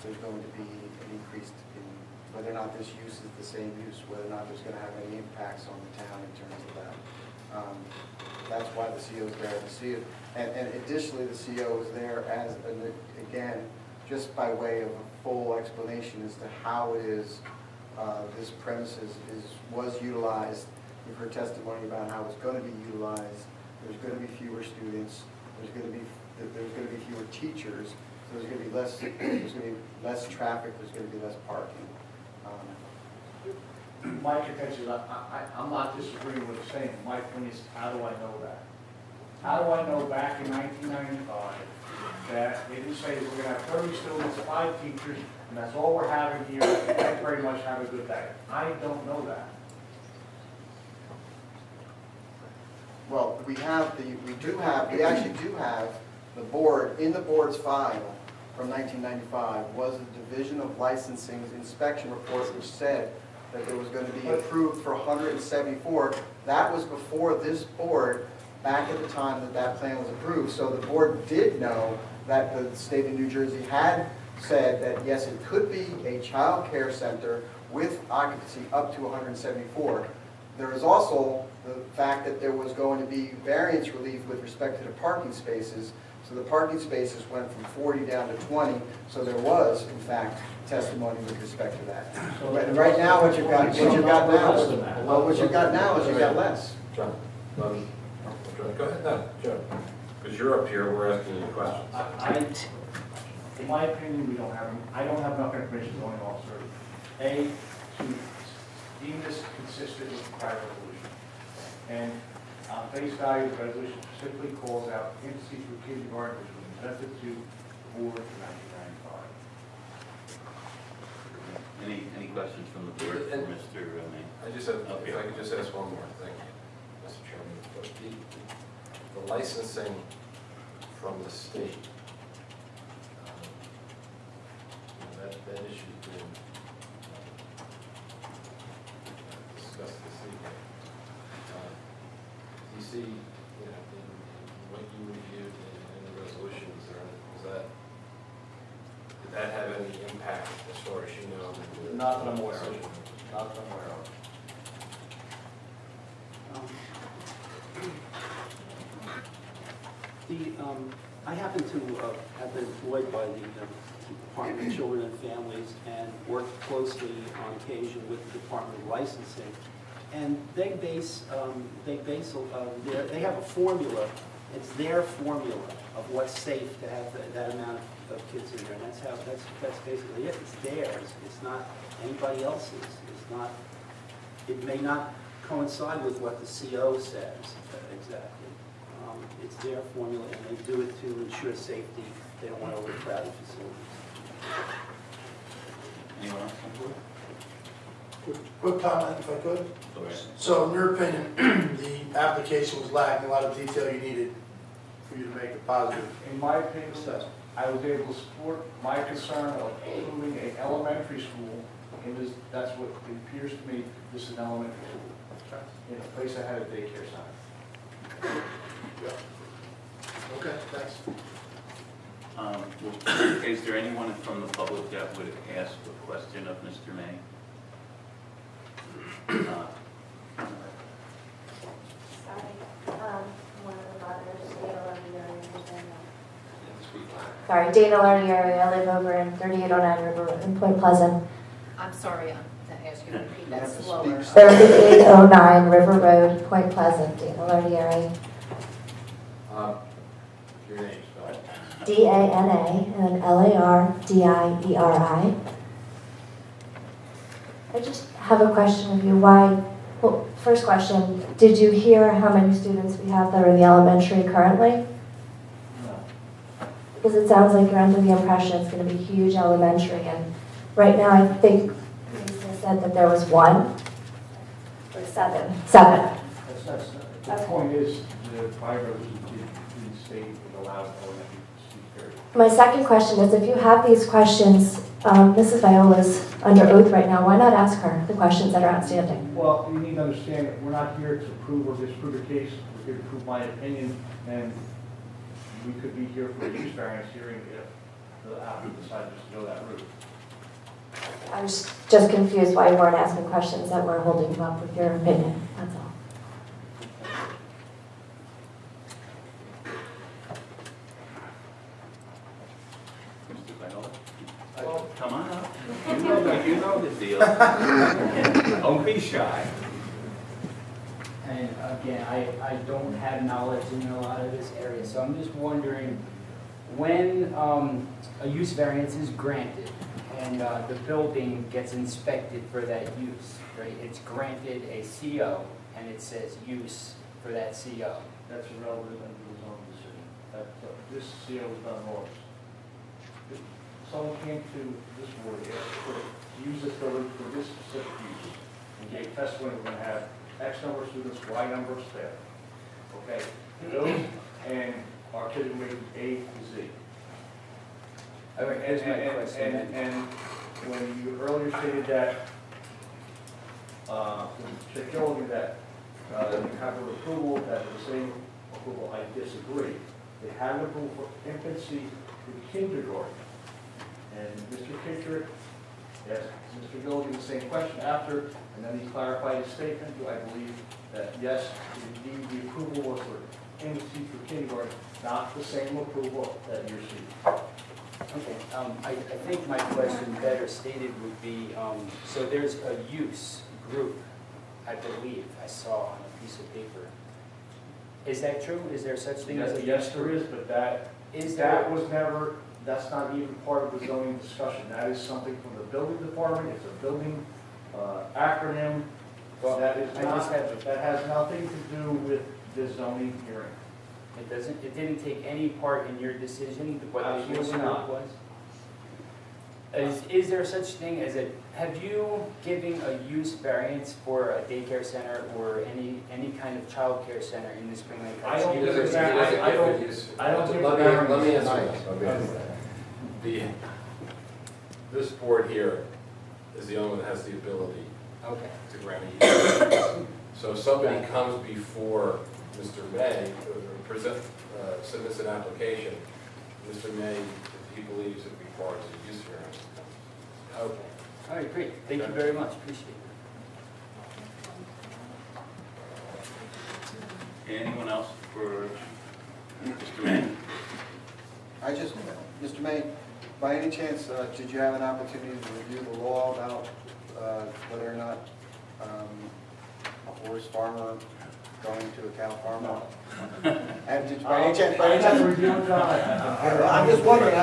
[SPEAKER 6] there's going to be an increase in, whether or not this use is the same use, whether or not there's going to have any impacts on the town in terms of that. That's why the CO is there to see it. And additionally, the CO is there as, again, just by way of a full explanation as to how it is this premises was utilized. You've heard testimony about how it's going to be utilized. There's going to be fewer students. There's going to be fewer teachers. So there's going to be less traffic. There's going to be less parking.
[SPEAKER 14] My contention is, I'm not disagreeing with the saying. My point is, how do I know that? How do I know back in 1995 that they didn't say we're going to have 30 students, 5 teachers, and that's all we're having here, and thank you very much, have a good day? I don't know that.
[SPEAKER 6] Well, we actually do have the board, in the board's file from 1995 was the Division of Licensing's inspection report, which said that there was going to be approved for 174. That was before this board, back at the time that that plan was approved. So the board did know that the state of New Jersey had said that, yes, it could be a child care center with occupancy up to 174. There is also the fact that there was going to be variance relief with respect to the parking spaces. So the parking spaces went from 40 down to 20. So there was, in fact, testimony with respect to that. But right now, what you've got now is you've got less.
[SPEAKER 4] John, go ahead, no, Joe, because you're up here, we're asking you questions.
[SPEAKER 14] In my opinion, I don't have enough information going on, sir. A, to deem this consistent with the prior resolution. And on face value, the resolution specifically calls out infancy through kindergarten, which was presented to the board in 1995.
[SPEAKER 1] Any questions from the board for Mr. May?
[SPEAKER 4] I just have, if I could just ask one more thing, Mr. Chairman. The licensing from the state, that issue's been discussed this evening. Do you see, in what you reviewed in the resolutions, did that have any impact as far as you know?
[SPEAKER 14] Not that I'm aware of. Not that I'm aware of.
[SPEAKER 13] I happen to have been employed by the Department of Children and Families and worked closely on occasion with the Department of Licensing. And they have a formula. It's their formula of what's safe to have that amount of kids in there. And that's basically it. It's theirs. It's not anybody else's. It's not. It may not coincide with what the CO says exactly. It's their formula, and they do it to ensure safety. They don't want overcrowded facilities.
[SPEAKER 1] Anyone else on board?
[SPEAKER 15] Quick comment, if I could.
[SPEAKER 1] Go ahead.
[SPEAKER 15] So in your opinion, the application was lacking a lot of detail you needed for you to make a positive
[SPEAKER 14] In my opinion,
[SPEAKER 15] assessment.
[SPEAKER 14] I was able to support my concern of approving an elementary school. That's what it appears to me, this is an elementary school. In a place that had a daycare center.
[SPEAKER 15] Okay, thanks.
[SPEAKER 1] Is there anyone from the public that would ask a question of Mr. May?
[SPEAKER 10] Sorry, Dana Larnieri, I live over in 3809 River Road in Point Pleasant.
[SPEAKER 11] I'm sorry to ask you to repeat that
[SPEAKER 6] to
[SPEAKER 11] slower.
[SPEAKER 10] 3809 River Road, Point Pleasant, Dana Larnieri.
[SPEAKER 4] Your name, spell it.
[SPEAKER 10] D-A-N-A and L-A-R-D-I-E-R-I. I just have a question of you. Well, first question, did you hear how many students we have that are in the elementary currently?
[SPEAKER 14] No.
[SPEAKER 10] Because it sounds like you're under the impression it's going to be huge elementary, and right now I think Lisa said that there was 1 or 7. 7.
[SPEAKER 14] The point is, the fire resolution didn't state it allowed elementary speech period.
[SPEAKER 16] My second question is, if you have these questions, Mrs. Viola's under oath right now, why not ask her the questions that are outstanding?
[SPEAKER 14] Well, you need to understand that we're not here to prove or disprove your case, we're here to prove my opinion, and we could be here for a use variance hearing if the applicant decides just to go that route.
[SPEAKER 16] I was just confused why you weren't asking questions that were holding you up with your opinion, that's all.
[SPEAKER 1] Mr. Viola? Well, come on up. You know the deal. Don't be shy.
[SPEAKER 12] And again, I don't have knowledge in a lot of this area, so I'm just wondering, when a use variance is granted and the building gets inspected for that use, right? It's granted a CO and it says use for that CO.
[SPEAKER 14] That's irrelevant under the zoning decision. This CO was done wrong. If someone came to this board, asked for to use this building for this specific use, and gave testimony, we're going to have X number of students, Y number of staff. Okay, those and our kids are making A to Z.
[SPEAKER 12] All right, here's my question.
[SPEAKER 14] And when you earlier stated that, Mr. Gilligan, that you have an approval, that is the same approval, I disagree. They have an approval for infancy to kindergarten. And Mr. Kittredge asked Mr. Gilligan the same question after, and then he clarified his statement. I believe that yes, indeed, the approval was for infancy for kindergarten, not the same approval that you're seeking.
[SPEAKER 12] Okay, I think my question better stated would be, so there's a use group, I believe, I saw on a piece of paper. Is that true? Is there such thing as a use
[SPEAKER 14] Yes, there
[SPEAKER 12] group?
[SPEAKER 14] is, but that was never, that's not even part of the zoning discussion. That is something from the building department, it's a building acronym.
[SPEAKER 12] Well,
[SPEAKER 14] That is
[SPEAKER 12] I
[SPEAKER 14] not,
[SPEAKER 12] just have-
[SPEAKER 14] that has nothing to do with the zoning hearing.
[SPEAKER 12] It didn't take any part in your decision, what the use
[SPEAKER 14] Absolutely
[SPEAKER 12] group
[SPEAKER 14] not.
[SPEAKER 12] was? Is there such thing as have you given a use variance for a daycare center or any kind of childcare center in the Spring Lake
[SPEAKER 14] I
[SPEAKER 12] Heights?
[SPEAKER 14] don't
[SPEAKER 4] He doesn't-
[SPEAKER 14] give
[SPEAKER 4] he
[SPEAKER 14] that-
[SPEAKER 4] doesn't
[SPEAKER 14] I
[SPEAKER 4] give
[SPEAKER 14] don't-
[SPEAKER 4] it use.
[SPEAKER 14] I don't give
[SPEAKER 4] Let me
[SPEAKER 14] variance.
[SPEAKER 4] answer that. Let me answer that. This board here is the only one that has the ability
[SPEAKER 12] Okay.
[SPEAKER 4] to grant a use. So if somebody comes before Mr. May, submits an application, Mr. May, if he believes it requires a use variance,
[SPEAKER 12] Okay. All right, great. Thank you very much. Appreciate it.
[SPEAKER 1] Anyone else for Mr. Mann?
[SPEAKER 6] Mr. May, by any chance, did you have an opportunity to review the law about whether or not a horse farmer going to a cow farm? No. And did, by any chance, I'm just wondering,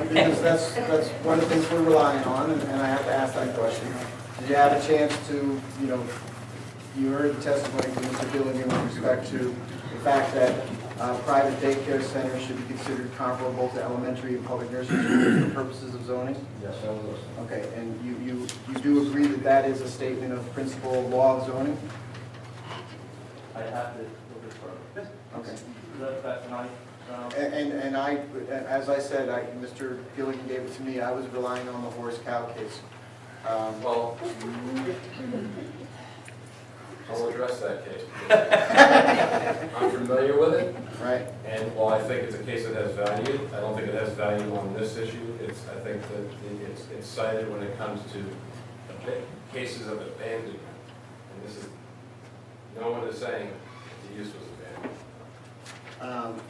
[SPEAKER 6] because that's one of the things we're relying on, and I have to ask that question. Did you have a chance to, you heard the testimony from Mr. Gilligan with respect to the fact that private daycare centers should be considered comparable to elementary and public nursery schools for purposes of zoning?
[SPEAKER 14] Yes, I was.
[SPEAKER 6] Okay, and you do agree that that is a statement of principle of law of zoning?
[SPEAKER 14] I have to look at further.
[SPEAKER 6] Okay.
[SPEAKER 14] That tonight.
[SPEAKER 6] And I, as I said, Mr. Gilligan gave it to me, I was relying on the horse cow case.
[SPEAKER 4] Well, I'll address that case. I'm familiar with it,
[SPEAKER 6] Right.
[SPEAKER 4] and while I think it's a case that has value, I don't think it has value on this issue. I think that it's cited when it comes to cases of abandonment. And this is, no one is saying the use was abandoned.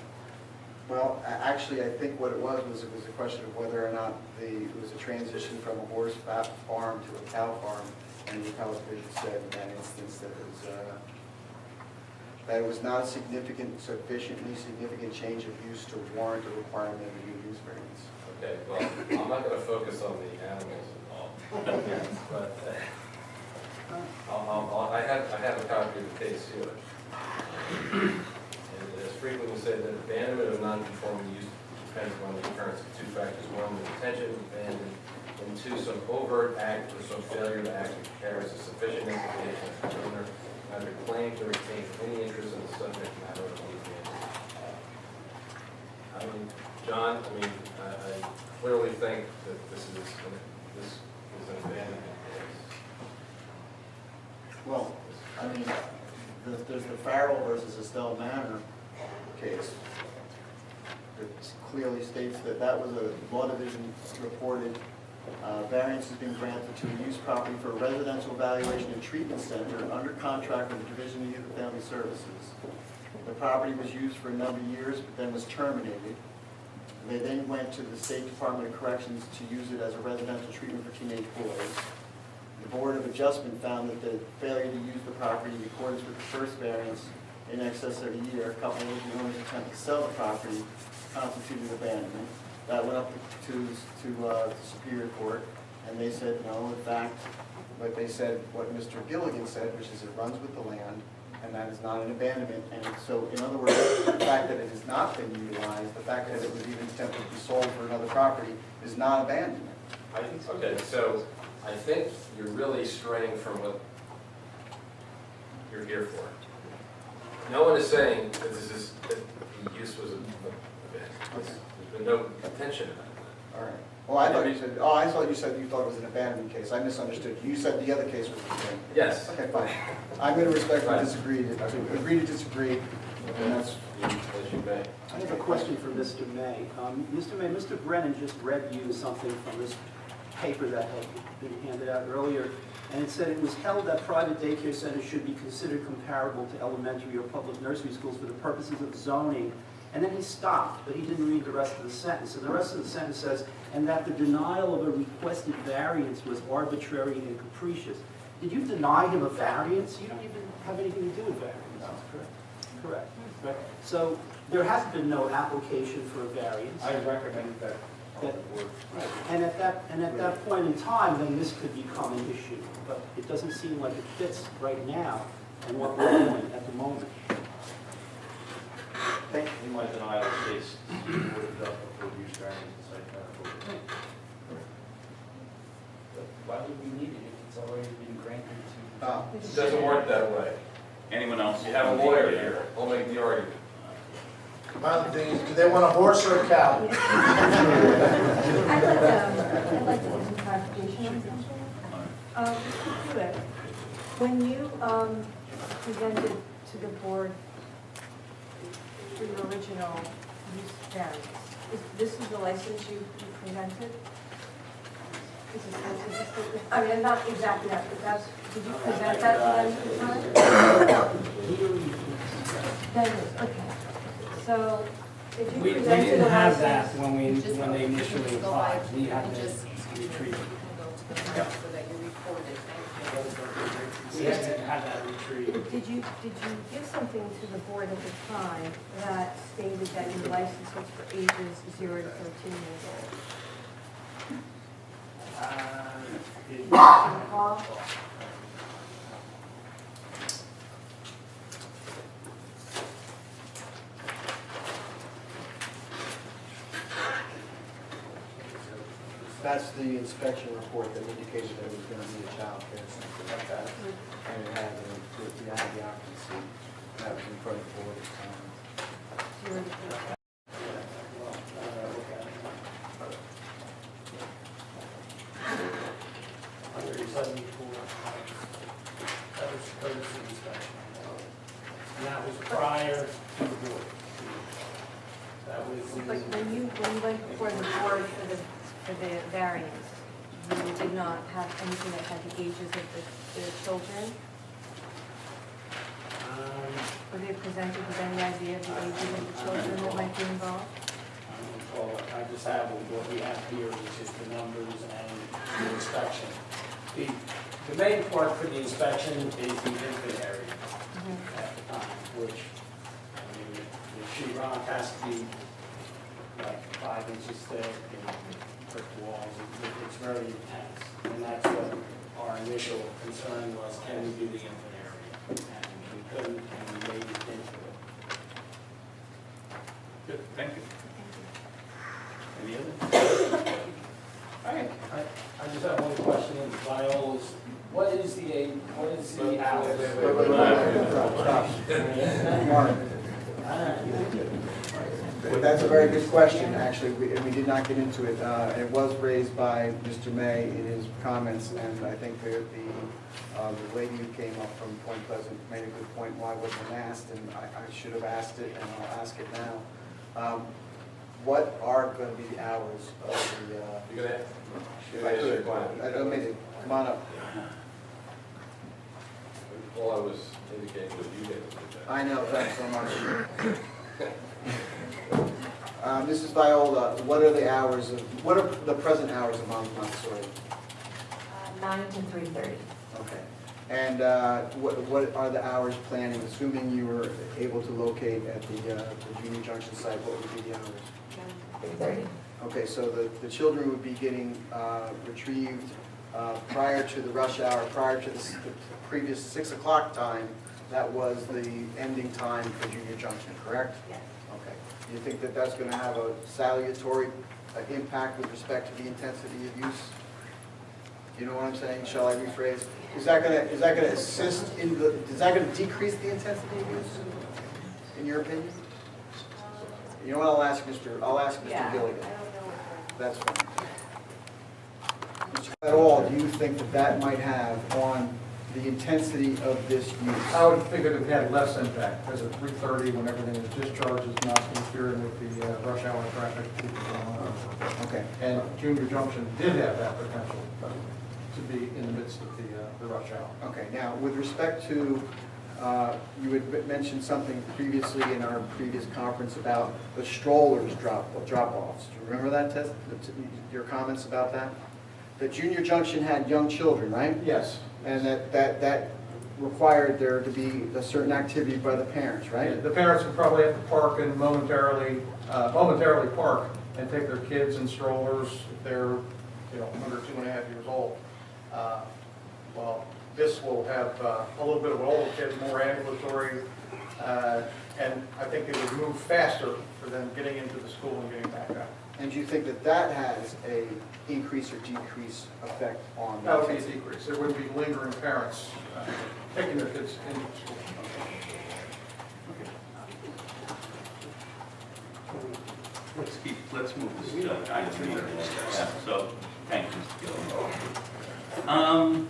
[SPEAKER 6] Well, actually, I think what it was a question of whether or not it was a transition from a horse farm to a cow farm, and the appellate division said in that instance that it was not a sufficiently significant change of use to warrant a requirement of a new use variance.
[SPEAKER 4] Okay, well, I'm not going to focus on the animals involved, but I have a copy of the case here. And it is frequently said that abandonment of non-conforming use depends on the occurrence of two factors. One, the intention of abandonment, and two, some overt act or some failure to act which carries a sufficient implication that the owner either claims or
[SPEAKER 6] Well, I mean, there's the Farrell versus Estelle Manor case. It clearly states that that was a law division reported variance has been granted to a use property for a residential evaluation and treatment center under contract with the Division of Youth and Family Services. The property was used for a number of years, but then was terminated. They then went to the State Department of Corrections to use it as a residential treatment for teenage boys. The Board of Adjustment found that the failure to use the property in accordance with the first variance in excess of a year, coupled with the owner's attempt to sell the property, constituted abandonment. That went up to the Superior Court, and they said no. In fact, what they said, what Mr. Gilligan said, which is it runs with the land, and that is not an abandonment. And so, in other words, the fact that it has not been utilized, the fact that it was even attempted to be sold for another property, is not abandonment.
[SPEAKER 4] Okay, so I think you're really straying from what you're here for. No one is saying that that the use was abandoned.
[SPEAKER 6] Okay.
[SPEAKER 4] There's been no contention about that.
[SPEAKER 6] All right. Well, I thought you said you thought it was an abandonment case. I misunderstood. You said the other case was abandoned.
[SPEAKER 4] Yes.
[SPEAKER 6] Okay, fine. I'm going to respectfully disagree to agree to disagree, and that's
[SPEAKER 4] As you may.
[SPEAKER 13] I have a question for Mr. May. Mr. May, Mr. Brennan just read you something from this paper that had been handed out earlier, and it said it was held that private daycare centers should be considered comparable to elementary or public nursery schools for the purposes of zoning. And then he stopped, but he didn't read the rest of the sentence. And the rest of the sentence says, and that the denial of a requested variance was arbitrary and capricious. Did you deny him a variance? You don't even have anything to do with variance. That's correct. Correct. So there has been no application for a variance.
[SPEAKER 12] I recommend that.
[SPEAKER 13] Right. And at that point in time, then this could become an issue. But it doesn't seem like it fits right now and what we're doing at the moment.
[SPEAKER 14] In my denial case, would have dealt with use variance and site plan approval.
[SPEAKER 12] But why would we need it if it's already been granted to?
[SPEAKER 4] It doesn't work that way.
[SPEAKER 1] Anyone else?
[SPEAKER 4] You have a lawyer here. I'll make the argument.
[SPEAKER 15] My other thing is, do they want a horse or a cow?
[SPEAKER 5] I'd like to get some clarification on something. Mr. Hewitt, when you presented to the board for your original use variance, this is the license you presented? I mean, not exactly that, but that's, did you present that to them at the time? That is, okay. So, if you
[SPEAKER 3] We
[SPEAKER 5] presented
[SPEAKER 3] didn't
[SPEAKER 5] a
[SPEAKER 3] have
[SPEAKER 5] license.
[SPEAKER 3] that when they initially applied. We had to retreat.
[SPEAKER 11] So that you recorded.
[SPEAKER 3] We had to have that retreat.
[SPEAKER 5] Did you give something to the board at the time that stated that your license was for ages 0 to 13 years old? Do you recall?
[SPEAKER 6] That's the inspection report that indicated that it was going to be a child care center. And it had the occupancy. That was in front of the board at the time.
[SPEAKER 5] 0 to 13.
[SPEAKER 3] Under 74, that was courtesy inspection. And that was prior to the board. That was
[SPEAKER 5] But when you went before the board for the variance, you did not have anything that had the ages of the children? Were they presented with any idea of the ages of the children that might be involved?
[SPEAKER 3] I just have what we have here, which is the numbers and the inspection. The main part for the inspection is the infant area at the time, which, I mean, the sheetrock has to be like 5 inches thick and brick walls. It's very intense. And that's what our initial concern was, can we do the infant area? And we couldn't, and we made it into it.
[SPEAKER 1] Good, thank you. Any other?
[SPEAKER 3] All right, I just have one question, Viola's, what is the hours?
[SPEAKER 6] Stop. Mark. That's a very good question, actually, and we did not get into it. It was raised by Mr. May in his comments, and I think the lady who came up from Point Pleasant made a good point, why wasn't asked, and I should have asked it, and I'll ask it now. What are going to be the hours of the...
[SPEAKER 4] You're gonna,
[SPEAKER 6] if I could, I don't mean to, come on up.
[SPEAKER 4] all I was indicating was you did.
[SPEAKER 6] I know, thanks so much. Mrs. Viola, what are the hours of, what are the present hours of Monmouth Montessori?
[SPEAKER 16] 9 to 3:30.
[SPEAKER 6] Okay. And what are the hours planning, assuming you were able to locate at the Junior Junction site, what would be the hours?
[SPEAKER 16] 3:30.
[SPEAKER 6] Okay, so the children would be getting retrieved prior to the rush hour, prior to the previous 6 o'clock time. That was the ending time for Junior Junction, correct?
[SPEAKER 16] Yes.
[SPEAKER 6] Okay. Do you think that that's going to have a salutary impact with respect to the intensity of use? Do you know what I'm saying? Shall I rephrase? Is that going to assist in the? Is that going to decrease the intensity of use? In your opinion? You know what? I'll ask Mr. Gilligan. That's fine. Mr. At all, do you think that might have on the intensity of this use?
[SPEAKER 2] I would think that it had less impact, because at 3:30, when everything is discharged, is not interfering with the rush hour traffic.
[SPEAKER 6] Okay.
[SPEAKER 2] And Junior Junction did have that potential to be in the midst of the rush hour.
[SPEAKER 6] Okay, now, with respect to, you had mentioned something previously in our previous conference about the strollers drop-offs. Do you remember that, your comments about that? That Junior Junction had young children, right?
[SPEAKER 2] Yes.
[SPEAKER 6] And that required there to be a certain activity by the parents, right?
[SPEAKER 2] The parents would probably have to park and momentarily park and take their kids in strollers if they're, under 2.5 years old. Well, this will have a little bit of an older kid, more ambulatory, and I think it would move faster for them getting into the school and getting back out.
[SPEAKER 6] And do you think that has a increase or decrease effect on?
[SPEAKER 2] That would be a decrease. There would be lingering parents taking their kids into school.
[SPEAKER 1] Let's move this item. Yeah, so, thank you, Mr. Gilligan.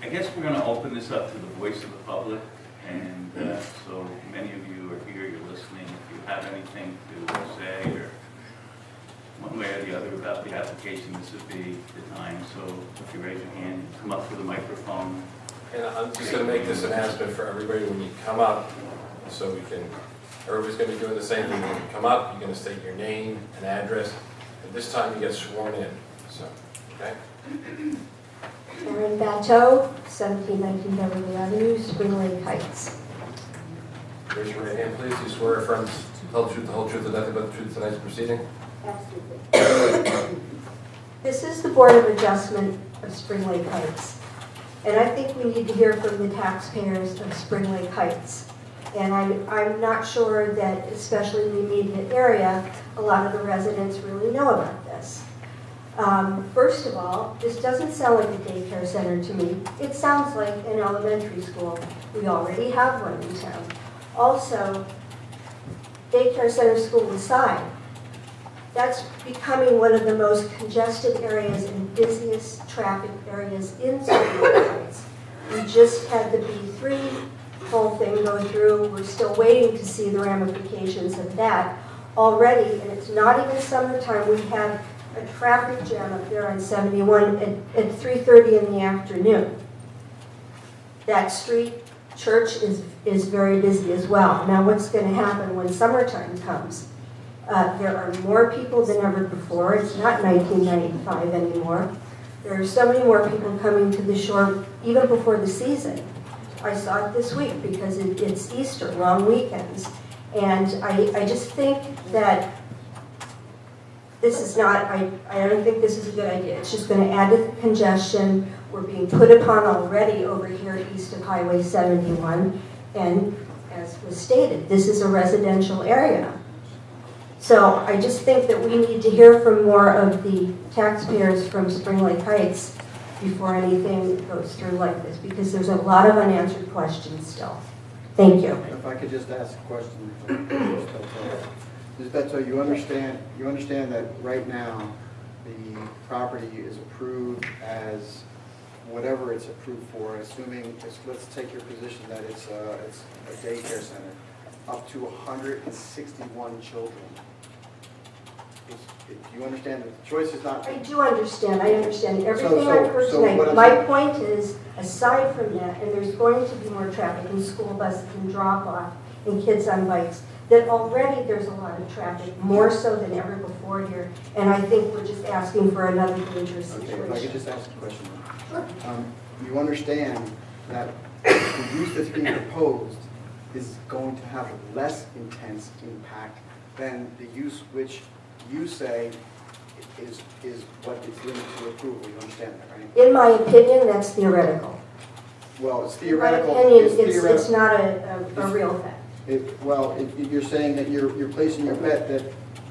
[SPEAKER 1] I guess we're going to open this up to the voice of the public, and so many of you are here, you're listening. If you have anything to say or one way or the other about the application, this would be the time. So if you raise your hand, come up to the microphone.
[SPEAKER 4] And I'm just going to make this announcement for everybody when you come up, so we can, everybody's going to be doing the same thing. When you come up, you're going to state your name and address, and this time you get sworn in. So, okay?
[SPEAKER 10] Erin Batteau, 1719 Beverly Avenue, Spring Lake Heights.
[SPEAKER 4] Raise your right hand, please. You swear or affirm to tell the truth, the whole truth, and nothing but the truth tonight's proceeding?
[SPEAKER 10] Absolutely. This is the Board of Adjustment of Spring Lake Heights. And I think we need to hear from the taxpayers of Spring Lake Heights. And I'm not sure that, especially in the immediate area, a lot of the residents really know about this. First of all, this doesn't sound like a daycare center to me. It sounds like an elementary school. We already have one in town. Also, daycare center school aside, that's becoming one of the most congested areas and busiest traffic areas in Spring Lake Heights. We just had the B3 whole thing go through. We're still waiting to see the ramifications of that already, and it's not even summertime. We have a traffic jam up there on 71 at 3:30 in the afternoon. That street, Church, is very busy as well. Now what's going to happen when summertime comes? There are more people than ever before. It's not 1995 anymore. There are so many more people coming to the shore even before the season. I saw it this week because it's Easter, long weekends. And I just think that this is not, I don't think this is a good idea. It's just going to add to the congestion. We're being put upon already over here east of Highway 71. And as was stated, this is a residential area. So I just think that we need to hear from more of the taxpayers from Spring Lake Heights before anything goes through like this, because there's a lot of unanswered questions still. Thank you.
[SPEAKER 6] If I could just ask a question. Is that so you understand that right now, the property is approved as whatever it's approved for, assuming, let's take your position that it's a daycare center, up to 161 children. Do you understand that the choice is not?
[SPEAKER 10] I do understand, I understand everything
[SPEAKER 6] So-
[SPEAKER 10] I've heard
[SPEAKER 6] so what
[SPEAKER 10] tonight.
[SPEAKER 6] I'm
[SPEAKER 10] My
[SPEAKER 6] saying-
[SPEAKER 10] point is, aside from that, and there's going to be more traffic in school buses and drop-off and kids on bikes, that already there's a lot of traffic, more so than ever before here, and I think we're just asking for another dangerous
[SPEAKER 6] Okay,
[SPEAKER 10] situation.
[SPEAKER 6] if I could just ask a question.
[SPEAKER 10] Sure.
[SPEAKER 6] You understand that the use that's being proposed is going to have a less intense impact than the use which you say is what is limited to approval. You understand that, right?
[SPEAKER 10] In my opinion, that's theoretical.
[SPEAKER 6] Well, it's
[SPEAKER 10] In my
[SPEAKER 6] theoretical.
[SPEAKER 10] opinion,
[SPEAKER 6] It's
[SPEAKER 10] it's
[SPEAKER 6] theoretical.
[SPEAKER 10] not a real thing.
[SPEAKER 6] You're saying that you're placing your bet that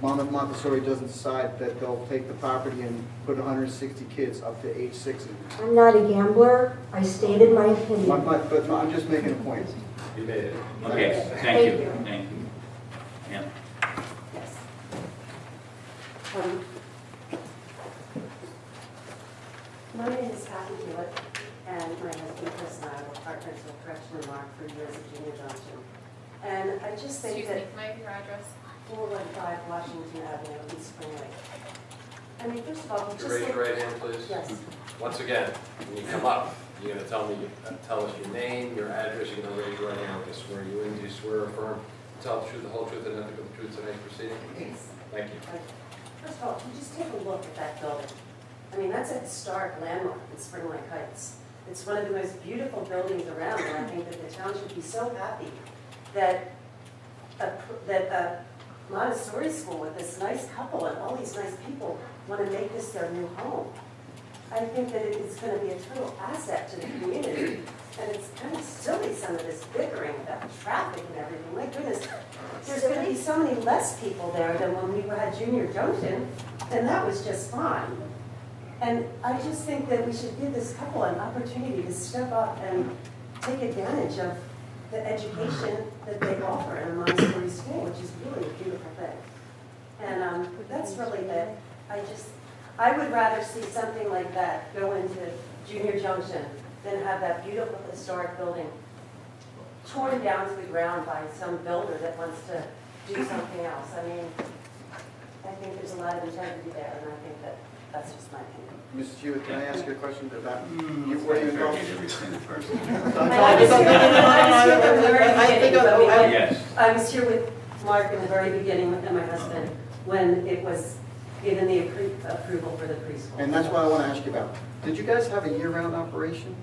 [SPEAKER 6] Monmouth Montessori doesn't decide that they'll take the property and put 160 kids up to age 6 in there.
[SPEAKER 10] I'm not a gambler, I stated my opinion.
[SPEAKER 6] But I'm just making a point.
[SPEAKER 4] You made it.
[SPEAKER 1] Okay,
[SPEAKER 10] Thank
[SPEAKER 1] thank
[SPEAKER 10] you.
[SPEAKER 1] you, thank you. Yeah.
[SPEAKER 9] Yes. My name is Kathy Hewitt, and my husband Chris and I were partners with Correction and Mark for years at Junior Junction. And I just think
[SPEAKER 11] Excuse
[SPEAKER 9] that
[SPEAKER 11] me, can I have your address?
[SPEAKER 9] 415 Washington Avenue in Spring Lake. I mean, first of all, we
[SPEAKER 4] Could you
[SPEAKER 9] just
[SPEAKER 4] raise your right hand, please?
[SPEAKER 9] Yes.
[SPEAKER 4] Once again, when you come up, you're gonna tell us your name, your address, you're gonna raise your right hand, we're gonna swear you in. Do you swear or affirm to tell the truth, the whole truth, and nothing but the truth tonight proceeding?
[SPEAKER 9] Yes.
[SPEAKER 4] Thank you.
[SPEAKER 9] First of all, if you just take a look at that building. I mean, that's a historic landmark in Spring Lake Heights. It's one of the most beautiful buildings around, and I think that the town should be so happy that a Montessori school with this nice couple and all these nice people want to make this their new home. I think that it is going to be a total asset to the community, and it's kind of silly, some of this bickering about traffic and everything. My goodness, there's going to be so many less people there than when we had Junior Junction, and that was just fine. And I just think that we should give this couple an opportunity to step up and take advantage of the education that they offer in a Montessori school, which is really a beautiful thing. And that's really it. I would rather see something like that go into Junior Junction than have that beautiful historic building torn down to the ground by some builder that wants to do something else. I mean, I think there's a lot of integrity there, and I think that that's just my opinion.
[SPEAKER 6] Mrs. Hewitt, can I ask you a question about you?
[SPEAKER 1] Let's
[SPEAKER 6] Were you
[SPEAKER 1] take
[SPEAKER 6] involved?
[SPEAKER 1] every single person.
[SPEAKER 9] I was here from the very beginning, but we had-
[SPEAKER 1] Yes.
[SPEAKER 9] I was here with Mark in the very beginning and my husband when it was given the approval for the preschool.
[SPEAKER 6] And that's what I want to ask you about. Did you guys have a year-round operation?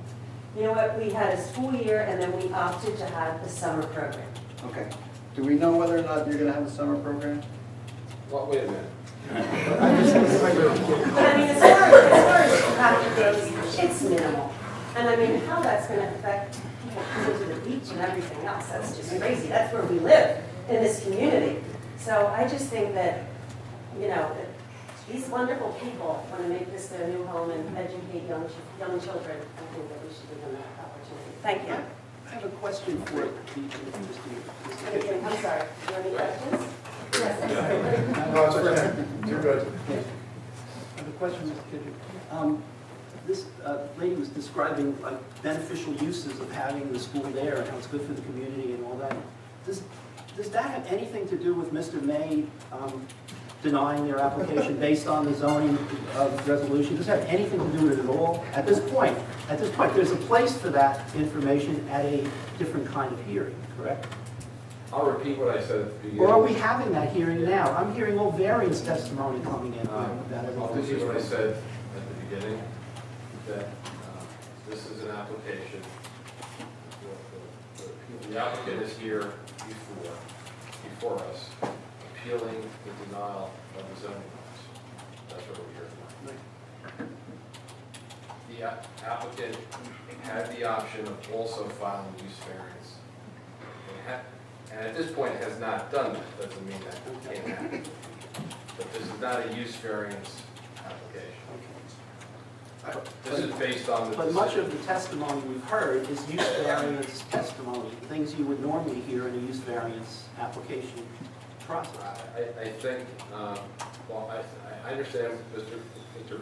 [SPEAKER 9] You know what, we had a school year and then we opted to have the summer program.
[SPEAKER 6] Okay. Do we know whether or not you're going to have a summer program?
[SPEAKER 4] Well, wait a minute.
[SPEAKER 9] But I mean, as far as traffic goes, it's minimal. And I mean, how that's going to affect people coming to the beach and everything else, that's just crazy. That's where we live, in this community. So I just think that, you know, that these wonderful people want to make this their new home and educate young children. I think that we should give them that opportunity. Thank you.
[SPEAKER 13] I have a question for Mr. Fisher.
[SPEAKER 9] I'm sorry, do you have any questions? Yes.
[SPEAKER 15] No, it's okay. You're good.
[SPEAKER 13] I have a question, Mr. Fisher. This lady was describing like beneficial uses of having the school there and how it's good for the community and all that. Does that have anything to do with Mr. May denying their application based on the zoning resolution? Does it have anything to do with it at all? At this point, there's a place for that information at a different kind of hearing, correct?
[SPEAKER 4] I'll repeat what I said at the beginning.
[SPEAKER 13] Or are we having that hearing now? I'm hearing all various testimony coming in about
[SPEAKER 4] I'll
[SPEAKER 13] everything.
[SPEAKER 4] repeat what I said at the beginning, that this is an application. The applicant is here before us, appealing the denial of the zoning laws. That's what we're here for. The applicant had the option of also filing use variance. And at this point has not done that. Doesn't mean that can't happen. But this is not a use variance application. This is based on the
[SPEAKER 13] But much
[SPEAKER 4] decision.
[SPEAKER 13] of the testimony we've heard is use variance testimony, things you would normally hear in a use variance application. process.
[SPEAKER 4] I think, well, I understand Mr.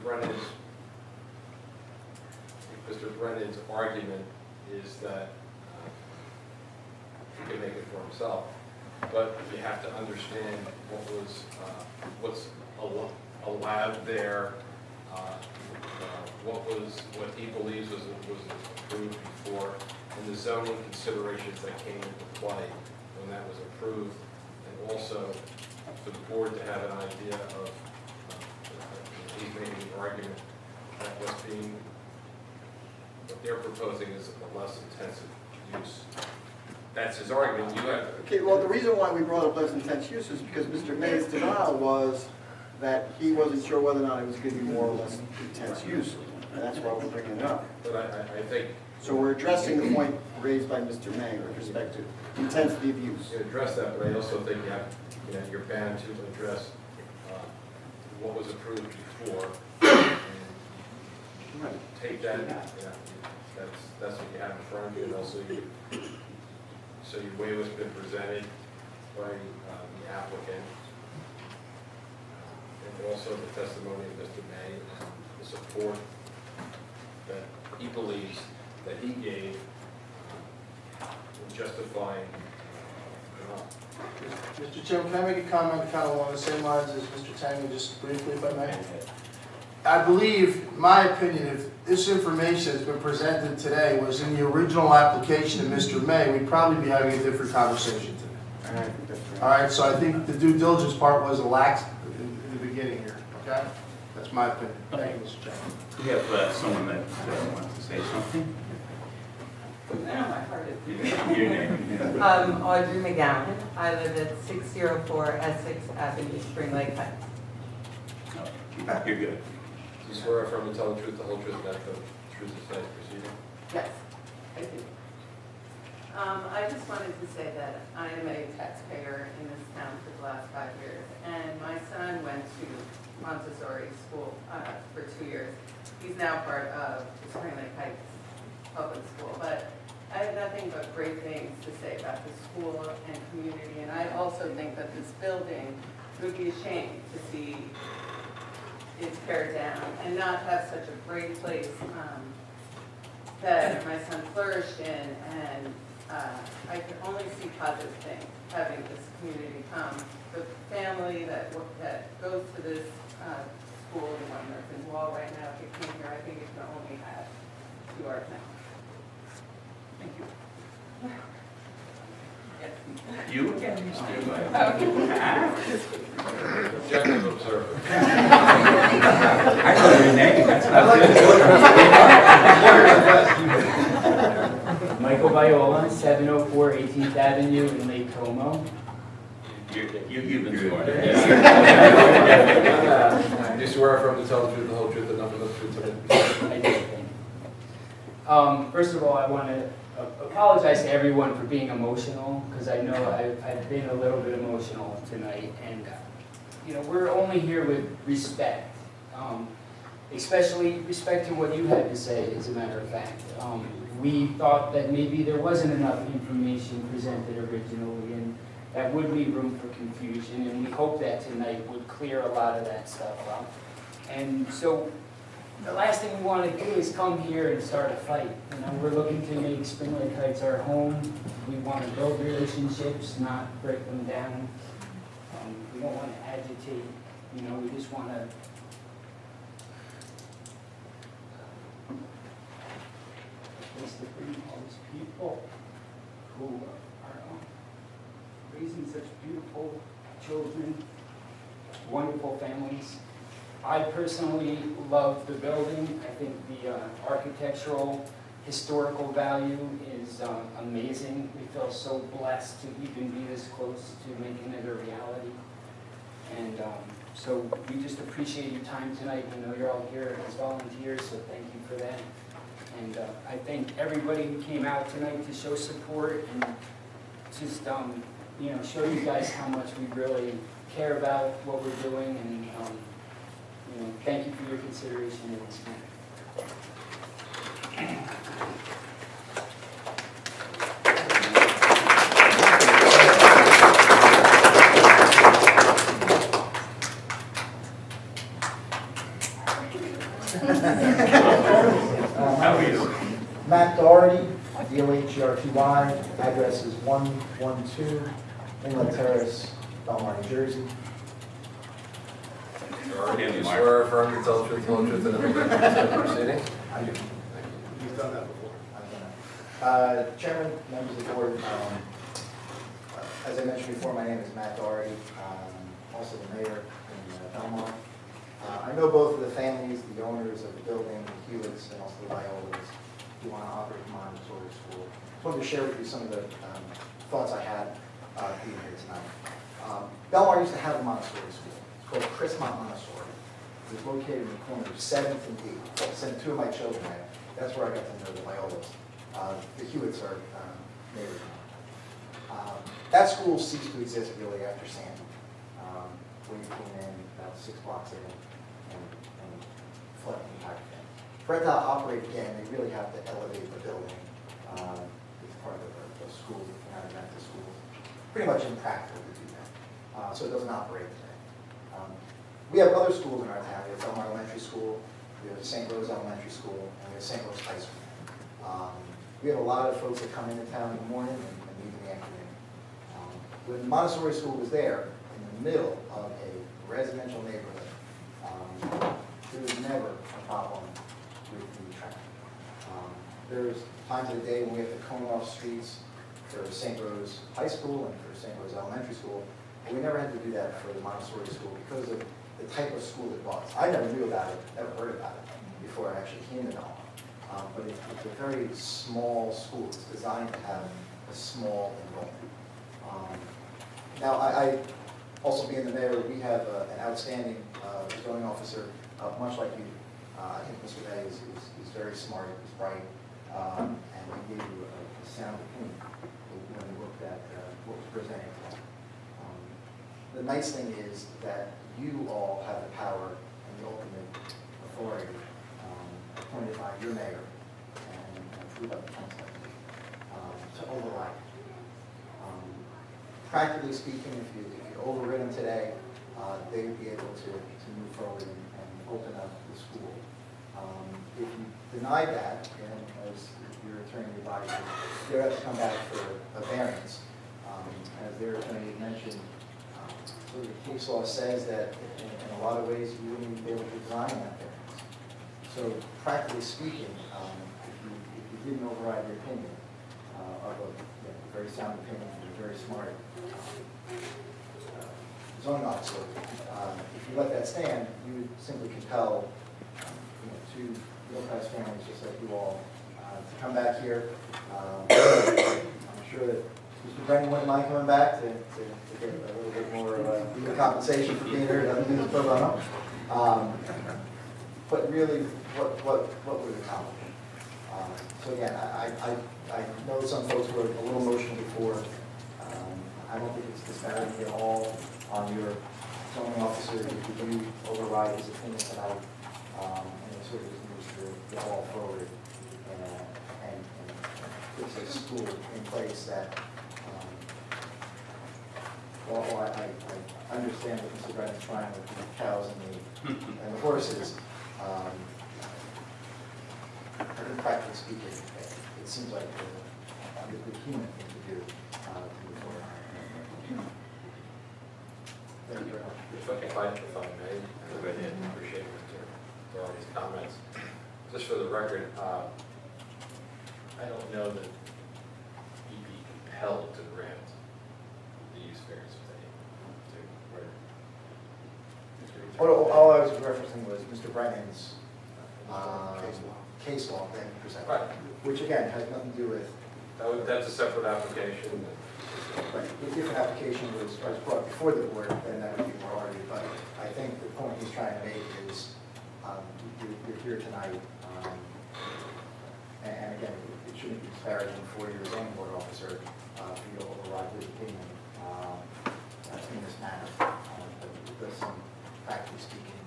[SPEAKER 4] Brennan's argument is that he can make it for himself, but you have to understand what's allowed there, what he believes was approved before, and the zoning considerations that came into play when that was approved, and also for the board to have an idea of, he's making an argument that what they're proposing is a less intensive use. That's his argument. You have.
[SPEAKER 6] Okay, well, the reason why we brought up less intense use is because Mr. May's denial was that he wasn't sure whether or not it was going to be more or less intense use, and that's why we're bringing it up.
[SPEAKER 4] But I think.
[SPEAKER 6] So we're addressing the point raised by Mr. May with respect to intensity of use.
[SPEAKER 4] You address that, but I also think you're bound to address what was approved before. And take that, that's what you have in front of you, and also so you weigh what's been presented by the applicant, and also the testimony of Mr. May, and the support that he believes that he gave in justifying
[SPEAKER 15] Mr. Chairman, can I make a comment kind of along the same lines as Mr. Tango, just briefly, if I may? I believe, in my opinion, if this information that's been presented today was in the original application of Mr. May, we'd probably be having a different conversation today.
[SPEAKER 6] And I think that's right.
[SPEAKER 15] All right, so I think the due diligence part was lax in the beginning here, okay? That's my opinion. Thank you, Mr. Chairman.
[SPEAKER 1] We have someone that wants to say something. Your name.
[SPEAKER 17] Audrey McGowan. I live at 604 Essex Avenue, Spring Lake Heights.
[SPEAKER 1] No, you're good.
[SPEAKER 4] Do you swear affirm to tell the truth, the whole truth, and nothing but the truth is tonight's proceeding?
[SPEAKER 17] Yes, I do. I just wanted to say that I am a taxpayer in this town for the last 5 years, and my son went to Montessori school for 2 years. He's now part of the Spring Lake Heights Public School, but I have nothing but great things to say about the school and community, and I also think that this building would be a shame to see it tear down and not have such a great place that my son flourished in, and I can only see positive things having this community come. The family that goes to this school, the one that's in Wall right now, if it came here, I think it can only add to our town.
[SPEAKER 1] Thank you.
[SPEAKER 17] Yes.
[SPEAKER 1] You again.
[SPEAKER 4] Objective observer.
[SPEAKER 1] I know your name, that's not good.
[SPEAKER 12] Michael Viola, 704 18th Avenue in Lake Como.
[SPEAKER 1] You've been sworn.
[SPEAKER 4] Do you swear affirm to tell the truth, the whole truth, and nothing but the truth tonight?
[SPEAKER 12] I do, thank you. First of all, I want to apologize to everyone for being emotional, because I know I've been a little bit emotional tonight, and we're only here with respect, especially respect to what you had to say, as a matter of fact. We thought that maybe there wasn't enough information presented originally, and that would leave room for confusion, and we hope that tonight would clear a lot of that stuff up. And so the last thing we want to do is come here and start a fight. We're looking to make Spring Lake Heights our home. We want to build relationships, not break them down. We don't want to agitate. We just want to place to bring all these people who are raising such beautiful children, wonderful families. I personally love the building. I think the architectural, historical value is amazing. We feel so blessed to even be this close to making it a reality. And so we just appreciate your time tonight. We know you're all here as volunteers, so thank you for that. And I thank everybody who came out tonight to show support and just show you guys how much we really care about what we're doing, and thank you for your consideration in this matter.
[SPEAKER 18] 2Y. Address is 112 Inlet Terrace, Belmar, New Jersey.
[SPEAKER 4] Do you swear or affirm to tell the truth, the whole truth, and nothing but the truth in the proceeding?
[SPEAKER 18] I do.
[SPEAKER 14] You've done that before.
[SPEAKER 18] I've done that. Chairman, members of the board, as I mentioned before, my name is Matt Doherty, also the mayor in Belmar. I know both of the families, the owners of the building, the Hewitts, and also the Violas, who want to operate the Montessori school. I wanted to share with you some of the thoughts I had being here tonight. Belmar used to have a Montessori school. It's called Chrismont Montessori. It was located in the corner of 7th and 8th. I sent 2 of my children there. That's where I got to know the Violas. The Hewitts are neighbors. That school ceased to exist really after Sandy. We came in about 6 blocks in and flooded the entire thing. For it to operate again, they really have to elevate the building. It's part of the school, the environmental schools. Pretty much impractical to do that. So it doesn't operate today. We have other schools in our town. We have Belmar Elementary School, we have St. Rose Elementary School, and we have St. Rose High School. We have a lot of folks that come into town in the morning and leave in the afternoon. When Montessori School was there, in the middle of a residential neighborhood, there was never a problem with the traffic. There's times of the day when we have to cone off streets for St. Rose High School and for St. Rose Elementary School, but we never had to do that for the Montessori School because of the type of school it was. I never knew about it, never heard about it before I actually came to Belmar. But it's a very small school. It's designed to have a small enrollment. Now, I also being the mayor, we have an outstanding zoning officer, much like you. I think Mr. Day is very smart, he's bright, and he gave you a sound opinion when we looked at what was presented. The nice thing is that you all have the power and the ultimate authority appointed by your mayor and approved by the council to override. Practically speaking, if you overrid them today, they would be able to move forward and open up the school. If you deny that, and as your attorney advised, they have to come back for a variance. As their attorney mentioned, so the case law says that in a lot of ways you wouldn't even be able to design that variance. So practically speaking, if you didn't override your opinion of a very sound opinion and a very smart zoning officer, if you let that stand, you would simply compel 2 middle-class families just like you all to come back here. I'm sure that Mr. Brennan wouldn't mind coming back to get a little bit more compensation for being here, doesn't do this pro bono. But really, what would it accomplish? So again, I know some folks were a little emotional before. I don't think it's disparaging at all on your zoning officer if you override his opinion tonight, and it sort of moves the ball forward and puts a school in place that. Well, I understand what Mr. Brennan's trying with the cows and the horses. I think practically speaking, it seems like the human thing to do to move forward. Thank you very much.
[SPEAKER 4] If I may, I appreciate Mr. Doherty's comments. Just for the record, I don't know that you'd be compelled to grant the use variance with
[SPEAKER 18] All I was referencing was Mr. Brennan's case law that he presented,
[SPEAKER 4] Right.
[SPEAKER 18] which again has nothing to do with.
[SPEAKER 4] That's a separate application.
[SPEAKER 18] Right. If an application was brought before the board, then that would be more argued. But I think the point he's trying to make is you're here tonight, and again, it shouldn't be disparaging for your zoning board officer for you to override his opinion in this matter. But it does seem, practically speaking,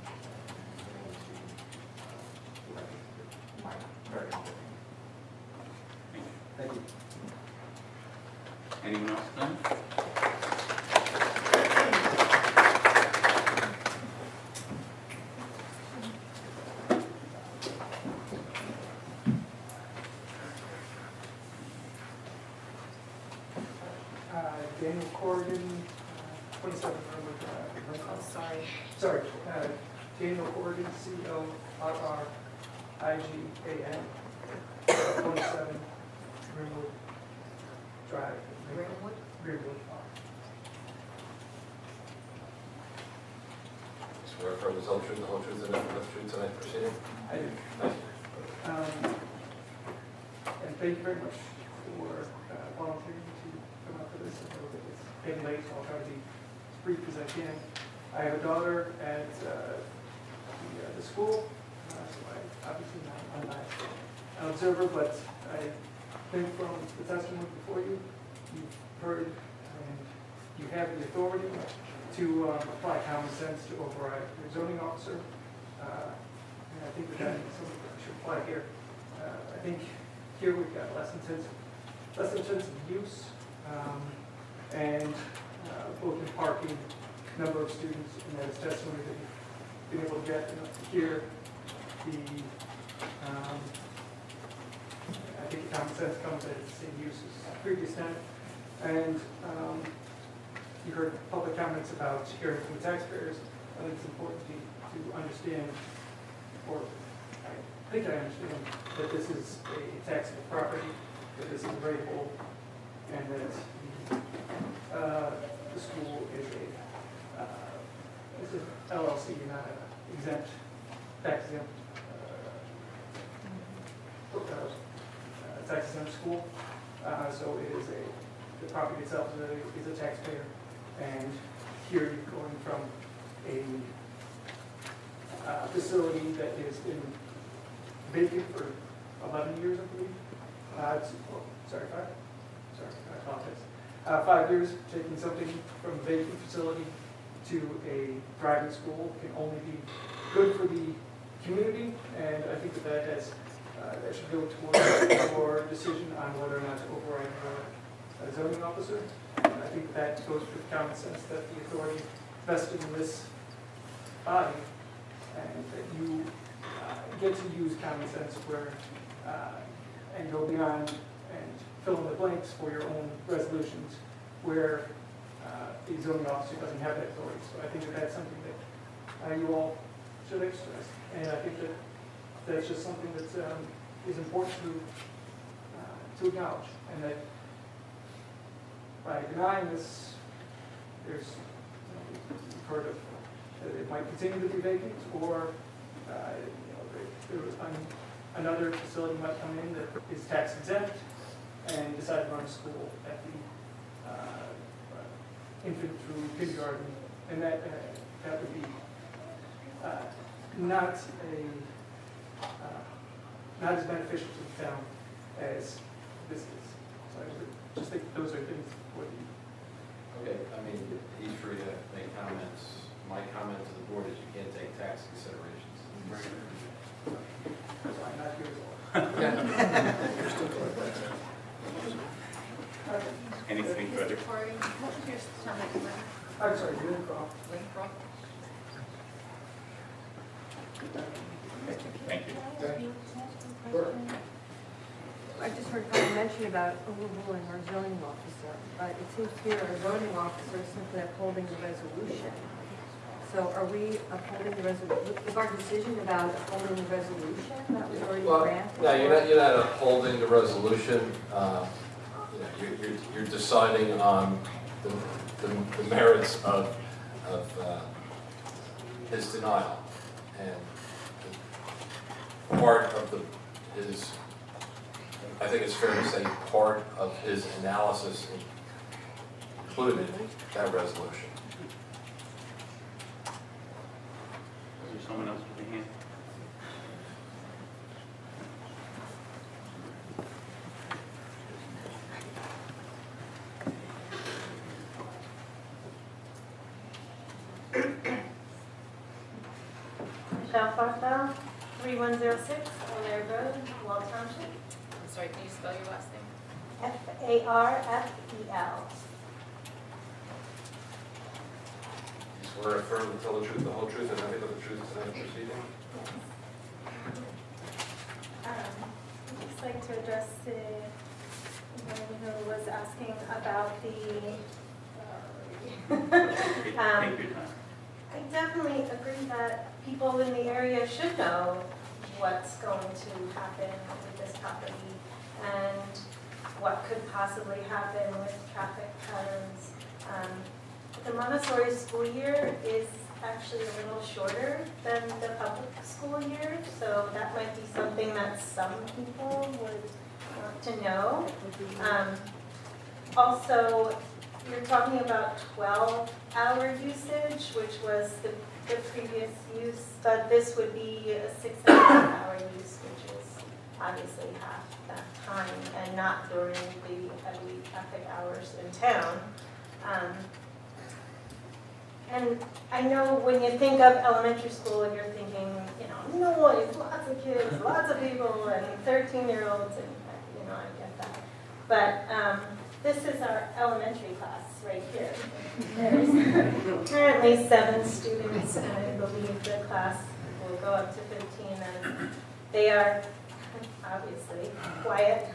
[SPEAKER 18] very good. Thank you.
[SPEAKER 1] Anyone else then?
[SPEAKER 19] Daniel Corrigan, 27 Monmouth Drive.
[SPEAKER 11] Oh, sorry.
[SPEAKER 19] Sorry, Daniel Corrigan, C-O-R-R-I-G-A-N, 27 Greenwood Drive.
[SPEAKER 11] Greenwood?
[SPEAKER 19] Greenwood.
[SPEAKER 4] Swear affirm the whole truth, and nothing but the truth tonight proceeding?
[SPEAKER 19] I do.
[SPEAKER 4] Thank you.
[SPEAKER 19] And thank you very much for volunteering to come up for this. I know that it's getting late, so I'll try to be as brief as I can. I have a daughter at the school, so I obviously I'm not an observer, but I think from the testimony before you, you've heard and you have the authority to apply common sense to override your zoning officer. And I think that is something that should apply here. I think here we've got less intensive use, and both in parking, number of students, and that is testimony that you've been able to get here. I think the common sense comes at the same use as previous time. And you heard public comments about hearing from the taxpayers. I think it's important to understand, or I think I understand, that this is a taxable property, that this is rateable, and that the school is an LLC, not an exempt, tax exempt, tax exempt school. So it is the property itself is a taxpayer. And here you're going from a facility that has been vacant for 11 years, I believe. Sorry, 5? Sorry, I apologize. 5 years, taking something from a vacant facility to a thriving school can only be good for the community, and I think that should go towards your decision on whether or not to override a zoning officer. I think that goes with common sense that the authority vested in this body, and that you get to use common sense where and go beyond and fill in the blanks for your own resolutions where the zoning officer doesn't have that authority. So I think that's something that you all should exercise, and I think that's just something that is important to acknowledge, and that by denying this, there's, you've heard of, that it might continue to be vacant, or another facility might come in that is tax exempt and decide to run a school at the infant through kindergarten, and that would be not as beneficial to the town as this is. So I just think those are things for the.
[SPEAKER 4] Okay, I mean, he's free to make comments. My comment to the board is you can't take tax considerations.
[SPEAKER 19] That's why I'm not here as well.
[SPEAKER 1] Anything further?
[SPEAKER 11] Corey, what was your comment?
[SPEAKER 19] I'm sorry, Wincroft.
[SPEAKER 11] Wincroft?
[SPEAKER 1] Thank you.
[SPEAKER 5] I just heard Colin mention about overruling our zoning officer, but it seems here our zoning officer is simply upholding the resolution. So are we upholding the resolution? Is our decision about upholding the resolution that was already granted?
[SPEAKER 4] No, you're not upholding the resolution. You're deciding on the merits of his denial, and part of his, I think it's fair to say, part of his analysis included that resolution.
[SPEAKER 1] Is there someone else with a hand?
[SPEAKER 20] Michelle Farfel, 3106 O'Leary Road, Wall Township.
[SPEAKER 11] I'm sorry, can you spell your last name?
[SPEAKER 20] Farfel.
[SPEAKER 4] You swear to affirm to tell the truth, the whole truth, and nothing but the truth tonight proceeding?
[SPEAKER 20] I'd just like to address the who was asking about the,
[SPEAKER 1] Take your time.
[SPEAKER 20] I definitely agree that people in the area should know what's going to happen with this property and what could possibly happen with traffic patterns. The Montessori school year is actually a little shorter than the public school year, so that might be something that some people would want to know. Also, you're talking about 12-hour usage, which was the previous use, but this would be a 6.5-hour use, which is obviously half that time and not during the heavy traffic hours in town. And I know when you think of elementary school, you're thinking, noise, lots of kids, lots of people, and 13-year-olds, and I get that. But this is our elementary class right here. There's currently 7 students, and I believe the class will go up to 15, and they are obviously quiet,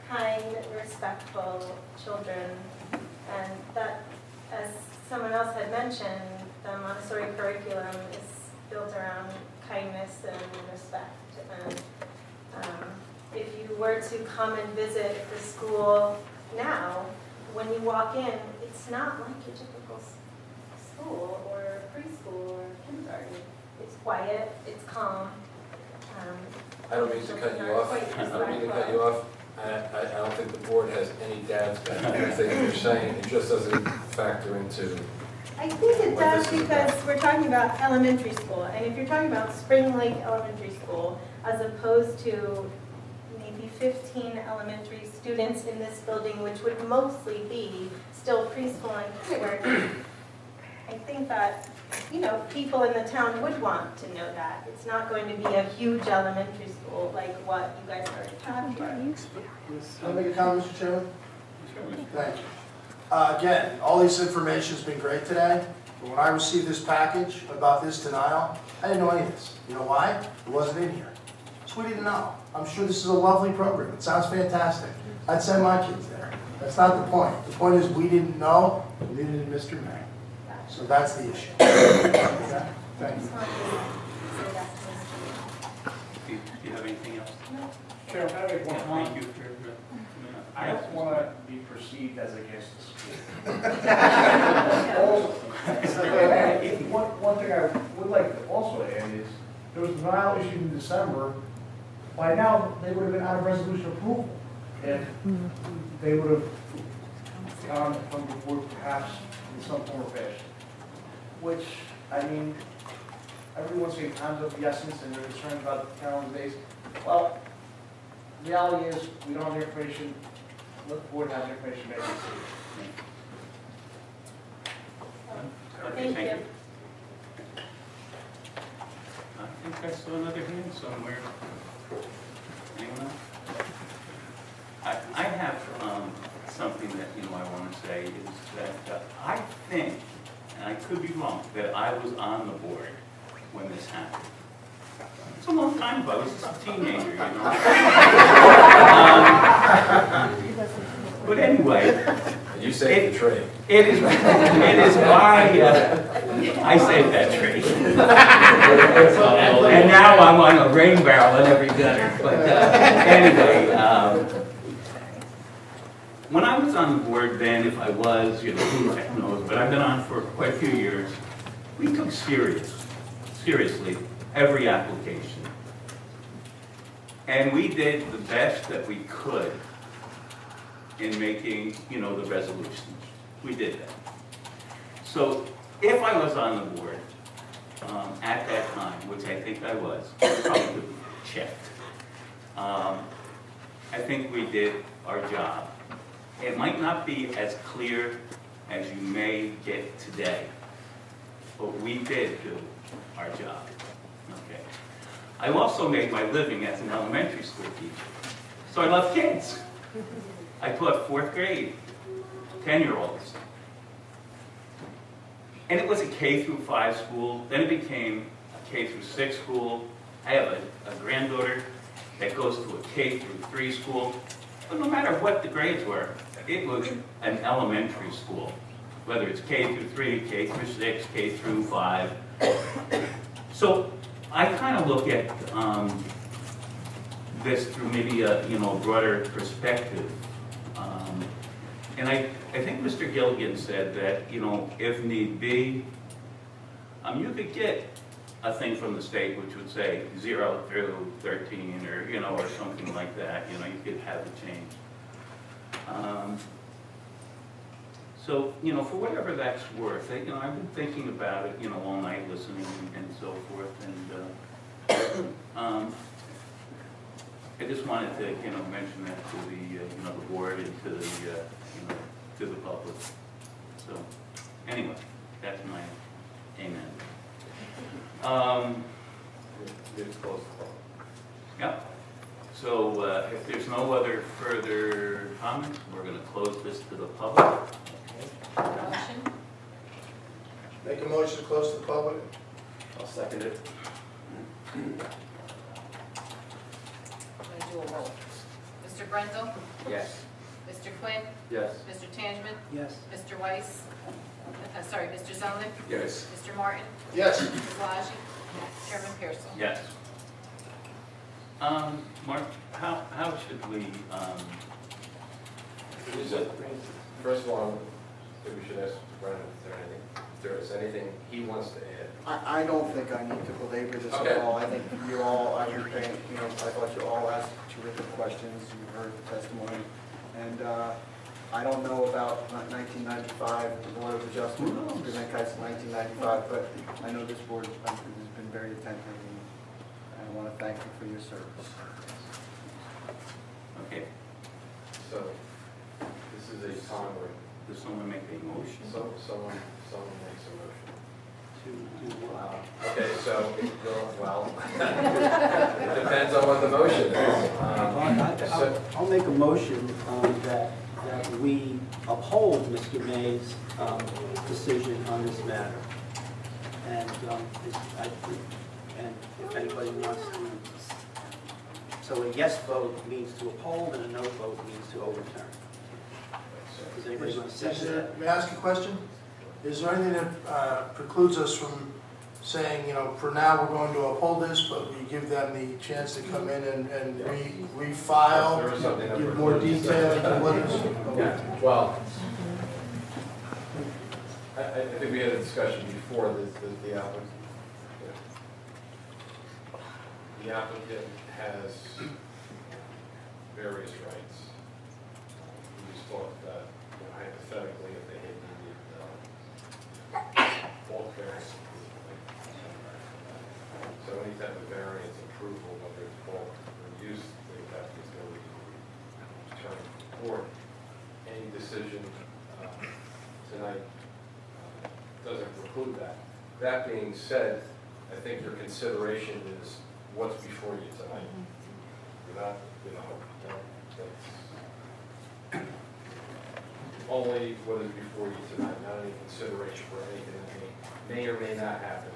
[SPEAKER 20] kind, respectful children, and that, as someone else had mentioned, the Montessori curriculum is built around kindness and respect. And if you were to come and visit the school now, when you walk in, it's not like your typical school or preschool or kindergarten. It's quiet, it's calm.
[SPEAKER 4] I don't mean to cut you off. I don't mean to cut you off. I don't think the board has any doubts about everything you're saying. It just doesn't factor into.
[SPEAKER 20] I think it does because we're talking about elementary school. And if you're talking about Spring Lake Elementary School, as opposed to maybe 15 elementary students in this building, which would mostly be still preschool and kindergarten, I think that, people in the town would want to know that. It's not going to be a huge elementary school like what you guys already talked about.
[SPEAKER 15] Can I make a comment, Mr. Chairman? Thank you. Again, all this information has been great today, but when I received this package about this denial, I didn't know any of this. You know why? It wasn't in here. So we didn't know. I'm sure this is a lovely program. It sounds fantastic. I'd send my kids there. That's not the point. The point is we didn't know, neither did Mr. May. So that's the issue. Okay? Thank you.
[SPEAKER 1] Do you have anything else?
[SPEAKER 20] No.
[SPEAKER 14] Chair, can I make one
[SPEAKER 1] Yeah,
[SPEAKER 14] comment?
[SPEAKER 1] thank you for
[SPEAKER 14] I don't want to be perceived as against the school. One thing I would like to also add is, there was a denial issued in December. By now, they would have been out of resolution approval. If they would have gone from the board perhaps in some form or fashion. Which, I mean, everyone's saying time's of the essence and they're concerned about the calendar days. Well, the reality is, we don't have the information. Let the board have the information make a decision.
[SPEAKER 1] Okay, thank you. I think I saw another hand somewhere. Anyone else? I have something that, I want to say is that I think, and I could be wrong, that I was on the board when this happened. It's a long time ago. I was just a teenager, But anyway.
[SPEAKER 4] You saved the trade.
[SPEAKER 1] It is why I saved that trade. And now I'm on a rain barrel in every gutter. But anyway, when I was on the board then, if I was, who knows, but I've been on for quite a few years, we took seriously, every application. And we did the best that we could in making, the resolutions. We did that. So if I was on the board at that time, which I think I was, probably checked, I think we did our job. It might not be as clear as you may get today, but we did do our job. Okay. I also made my living as an elementary school teacher, so I love kids. I taught 4th grade, 10-year-olds. And it was a K through 5 school, then it became a K through 6 school. I have a granddaughter that goes to a K through 3 school. but no matter what the grades were, it was an elementary school, whether it's K through 3, K through 6, K through 5. So I kind of look at this through maybe a broader perspective. And I think Mr. Gilligan said that, if need be, you could get a thing from the state which would say 0 through 13 or something like that. You could have it changed. So, for whatever that's worth, I've been thinking about it, all night listening and so forth. And I just wanted to, mention that to the, the board and to the, to the public. So, anyway, that's my amen. Yep. So if there's no other further comments, we're going to close this to the public.
[SPEAKER 11] Motion?
[SPEAKER 15] Make a motion to close to the public?
[SPEAKER 14] I'll second it.
[SPEAKER 11] I'm going to do a roll. Mr. Brendel?
[SPEAKER 8] Yes.
[SPEAKER 11] Mr. Quinn?
[SPEAKER 14] Yes.
[SPEAKER 11] Mr. Tangent?
[SPEAKER 13] Yes.
[SPEAKER 11] Mr. Weiss? Sorry, Mr. Zelnick?
[SPEAKER 7] Yes.
[SPEAKER 11] Mr. Martin?
[SPEAKER 15] Yes.
[SPEAKER 11] Mrs. Lajy? Chairman Pearsall?
[SPEAKER 1] Yes. Mark, how should we,
[SPEAKER 4] First of all, I think we should ask Brennan if there is anything he wants to add.
[SPEAKER 6] I don't think I need to belabor this
[SPEAKER 4] Okay.
[SPEAKER 6] at all. I think you all, I thought you all asked terrific questions. You heard the testimony. And I don't know about 1995, the Board of Adjustment, President Kites 1995, but I know this board has been very attentive, and I want to thank you for your service.
[SPEAKER 1] okay,
[SPEAKER 4] So, this is a time where
[SPEAKER 1] does someone make a motion?
[SPEAKER 4] someone makes a motion.
[SPEAKER 13] Wow.
[SPEAKER 4] Okay, so, well, it depends on what the motion is.
[SPEAKER 13] I'll make a motion that we uphold Mr. May's decision on this matter. And if anybody wants to, so a yes vote means to uphold and a no vote means to overturn. Does anybody want to second that?
[SPEAKER 15] May I ask a question? Is there anything that precludes us from saying, for now, we're going to uphold this, but we give them the chance to come in and refile,
[SPEAKER 4] There is something that
[SPEAKER 15] give more
[SPEAKER 4] precludes
[SPEAKER 15] detail
[SPEAKER 4] that.
[SPEAKER 15] into what is?
[SPEAKER 4] Yeah, well, I think we had a discussion before the applicant. The applicant has various rights. We just thought that hypothetically, if they had needed bulk variance, so any type of variance approval, whether it's bulk or use, they have to go to the attorney court. Any decision tonight doesn't preclude that. That being said, I think your consideration is what's before you tonight. You're not, that's only what is before you tonight, not any consideration for anything that may or may not happen.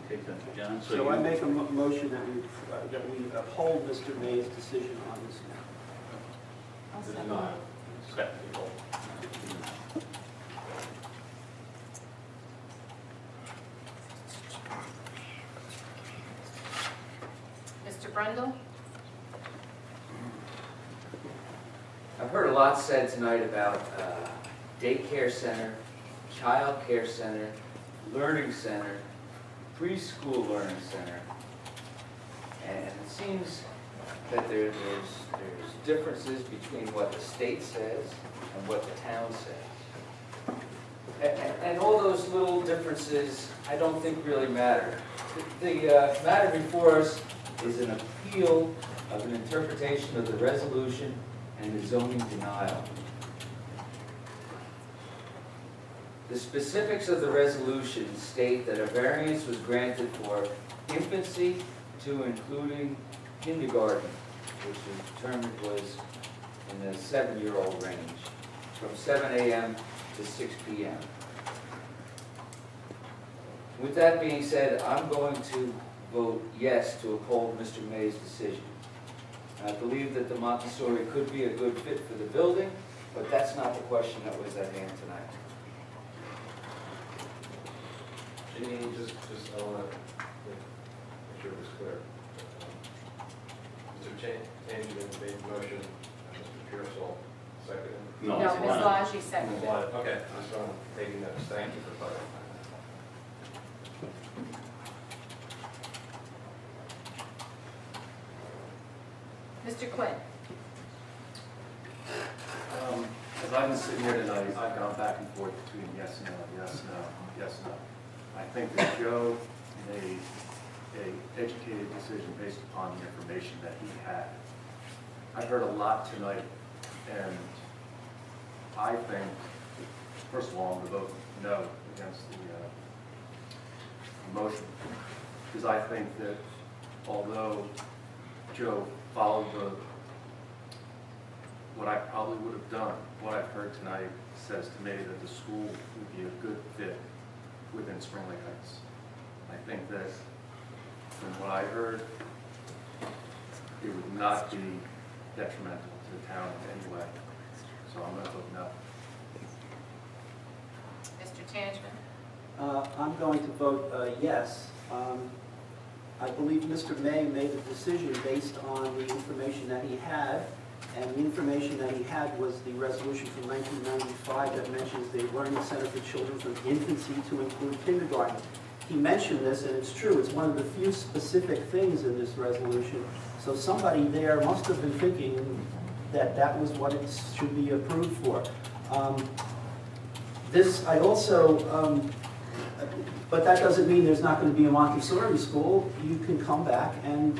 [SPEAKER 1] Okay, thank you, John.
[SPEAKER 13] So I make a motion that we uphold Mr. May's decision on this matter.
[SPEAKER 11] I'll
[SPEAKER 4] This is
[SPEAKER 11] second.
[SPEAKER 4] not.
[SPEAKER 1] Acceptable.
[SPEAKER 11] Mr. Brendel?
[SPEAKER 8] I've heard a lot said tonight about daycare center, child care center, learning center, preschool learning center. And it seems that there's differences between what the state says and what the town says. And all those little differences, I don't think really matter. The matter before us is an appeal of an interpretation of the resolution and the zoning denial. The specifics of the resolution state that a variance was granted for infancy to including kindergarten, which was determined was in the 7-year-old range, from 7 a.m. to 6 p.m. With that being said, I'm going to vote yes to uphold Mr. May's decision. I believe that the Montessori could be a good fit for the building, but that's not the question that was at hand tonight.
[SPEAKER 4] Jeannie, just, I want to make sure it was clear. Mr. Tangian made the motion, Mr. Pearsall seconded.
[SPEAKER 1] No,
[SPEAKER 11] No,
[SPEAKER 1] it's
[SPEAKER 11] Ms.
[SPEAKER 1] one.
[SPEAKER 11] Lodge seconded.
[SPEAKER 4] Okay, I just want to take notes. Thank you for clarifying
[SPEAKER 11] Mr. Quinn?
[SPEAKER 21] As I've been sitting here tonight, I've gone back and forth between yes, no, yes, no, yes, no. I think that Joe made an educated decision based upon the information that he had. I heard a lot tonight, and I think, first of all, I'm going to vote no against the motion, because I think that although Joe followed what I probably would have done, what I've heard tonight says to me that the school would be a good fit within Spring Lake Heights. I think that from what I heard, it would not be detrimental to the town in any way. So I'm going to vote no.
[SPEAKER 11] Mr. Tangeman?
[SPEAKER 13] I'm going to vote yes. I believe Mr. May made a decision based on the information that he had, and the information that he had was the resolution from 1995 that mentions the Learning Center for Children from infancy to include kindergarten. He mentioned this, and it's true, it's one of the few specific things in this resolution. So somebody there must have been thinking that that was what it should be approved for. But that doesn't mean there's not going to be a Montessori school. You can come back and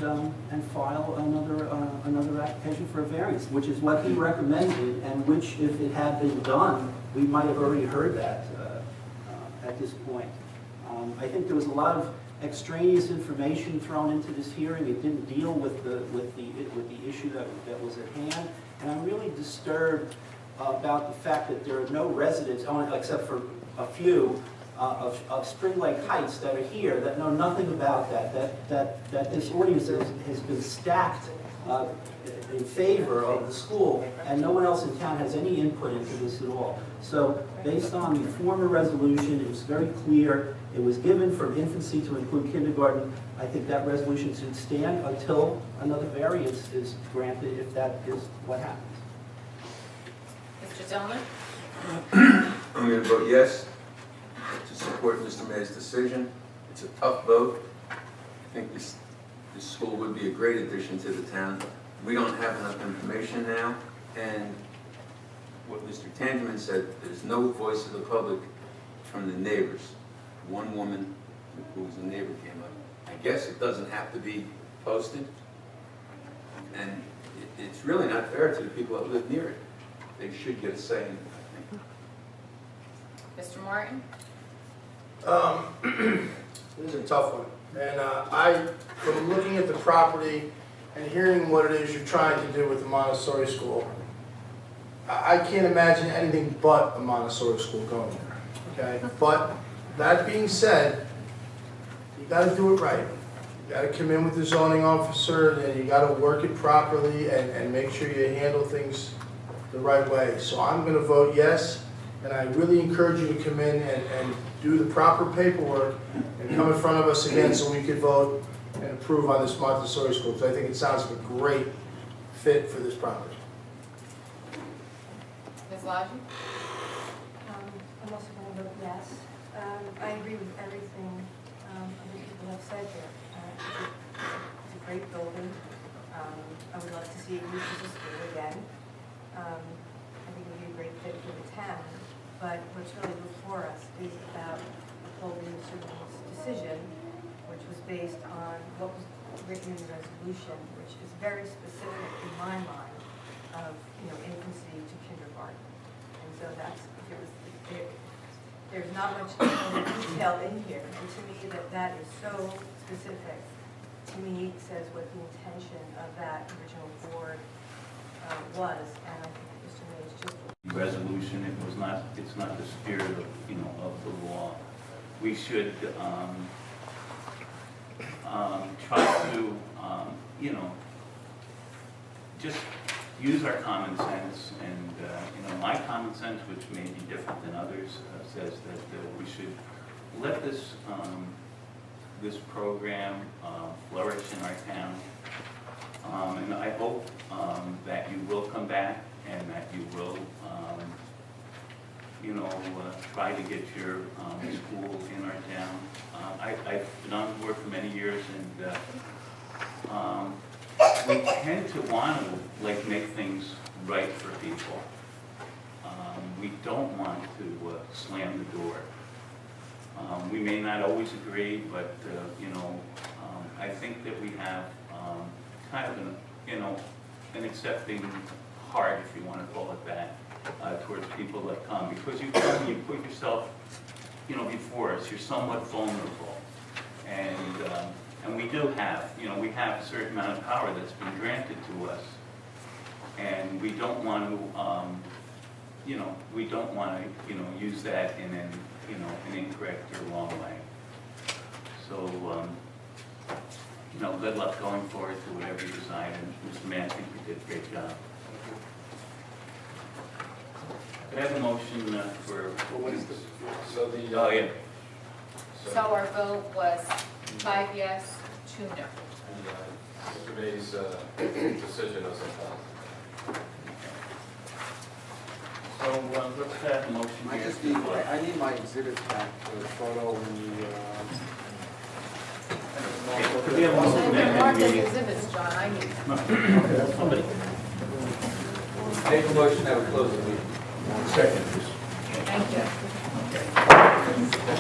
[SPEAKER 13] file another application for a variance, which is what he recommended, and which, if it had been done, we might have already heard that at this point. I think there was a lot of extraneous information thrown into this hearing. It didn't deal with the issue that was at hand, and I'm really disturbed about the fact that there are no residents, except for a few, of Spring Lake Heights that are here that know nothing about that this ordinance has been stacked in favor of the school, and no one else in town has any input into this at all. So based on the former resolution, it was very clear, it was given from infancy to include kindergarten. I think that resolution should stand until another variance is granted, if that is what happens.
[SPEAKER 11] Mr. Tillman?
[SPEAKER 7] I'm going to vote yes to support Mr. May's decision. It's a tough vote. I think this school would be a great addition to the town. We don't have enough information now, and what Mr. Tangeman said, there's no voice of the public from the neighbors. One woman who was a neighbor came up. I guess it doesn't have to be posted, and it's really not fair to the people that live near it. They should get a say in it, I think.
[SPEAKER 11] Mr. Martin?
[SPEAKER 15] This is a tough one. And from looking at the property and hearing what it is you're trying to do with the Montessori school, I can't imagine anything but a Montessori school going there, okay? But that being said, you gotta do it right. You gotta come in with the zoning officer, and you gotta work it properly and make sure you handle things the right way. So I'm gonna vote yes, and I really encourage you to come in and do the proper paperwork and come in front of us again so we could vote and approve on this Montessori school, because I think it sounds like a great fit for this property.
[SPEAKER 11] Ms. Lodge?
[SPEAKER 5] I'm also going to vote yes. I agree with everything other people have said here. It's a great building. I would love to see it used as a school again. I think it would be a great fit for the town. But what's really before us is about upholding the superintendent's decision, which was based on what was written in the resolution, which is very specific in my mind of, infancy to kindergarten. And so there's not much detail in here. And to me, that is so specific, to me, says what the intention of that original board was. And I think that Mr. May is just
[SPEAKER 1] resolution, it's not the spirit of, of the law. We should try to, just use our common sense, and, my common sense, which may be different than others, says that we should let this, this program flourish in our town. And I hope that you will come back and that you will, try to get your school in our town. I've been on board for many years, and we tend to want to make things right for people. We don't want to slam the door. We may not always agree, but I think that we have kind of an accepting heart, if you want to call it that, towards people that come, because you come and you put yourself, before us. You're somewhat vulnerable, and we do have, we have a certain amount of power that's been granted to us, and we don't want to, we don't want to, use that in an, an incorrect or wrong way. So, good luck going forward to whatever you decide, and Mr. Mann, I think you did a great job. Could I have a motion for?
[SPEAKER 4] What is this? So the.
[SPEAKER 1] Oh, yeah.
[SPEAKER 11] So our vote was 5 yes, 2 no.
[SPEAKER 4] And Mr. May's decision is upheld.
[SPEAKER 1] So let's have a motion
[SPEAKER 6] I
[SPEAKER 1] here.
[SPEAKER 6] just need, I need my exhibits back for the photo and
[SPEAKER 1] Could we have a motion
[SPEAKER 11] They're
[SPEAKER 1] to
[SPEAKER 11] marked
[SPEAKER 1] end
[SPEAKER 11] as
[SPEAKER 1] the meeting?
[SPEAKER 11] exhibits, John, I need them.
[SPEAKER 1] Somebody.
[SPEAKER 8] Make a motion that we close the meeting.
[SPEAKER 14] Second.
[SPEAKER 11] Thank you.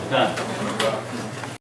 [SPEAKER 1] Done.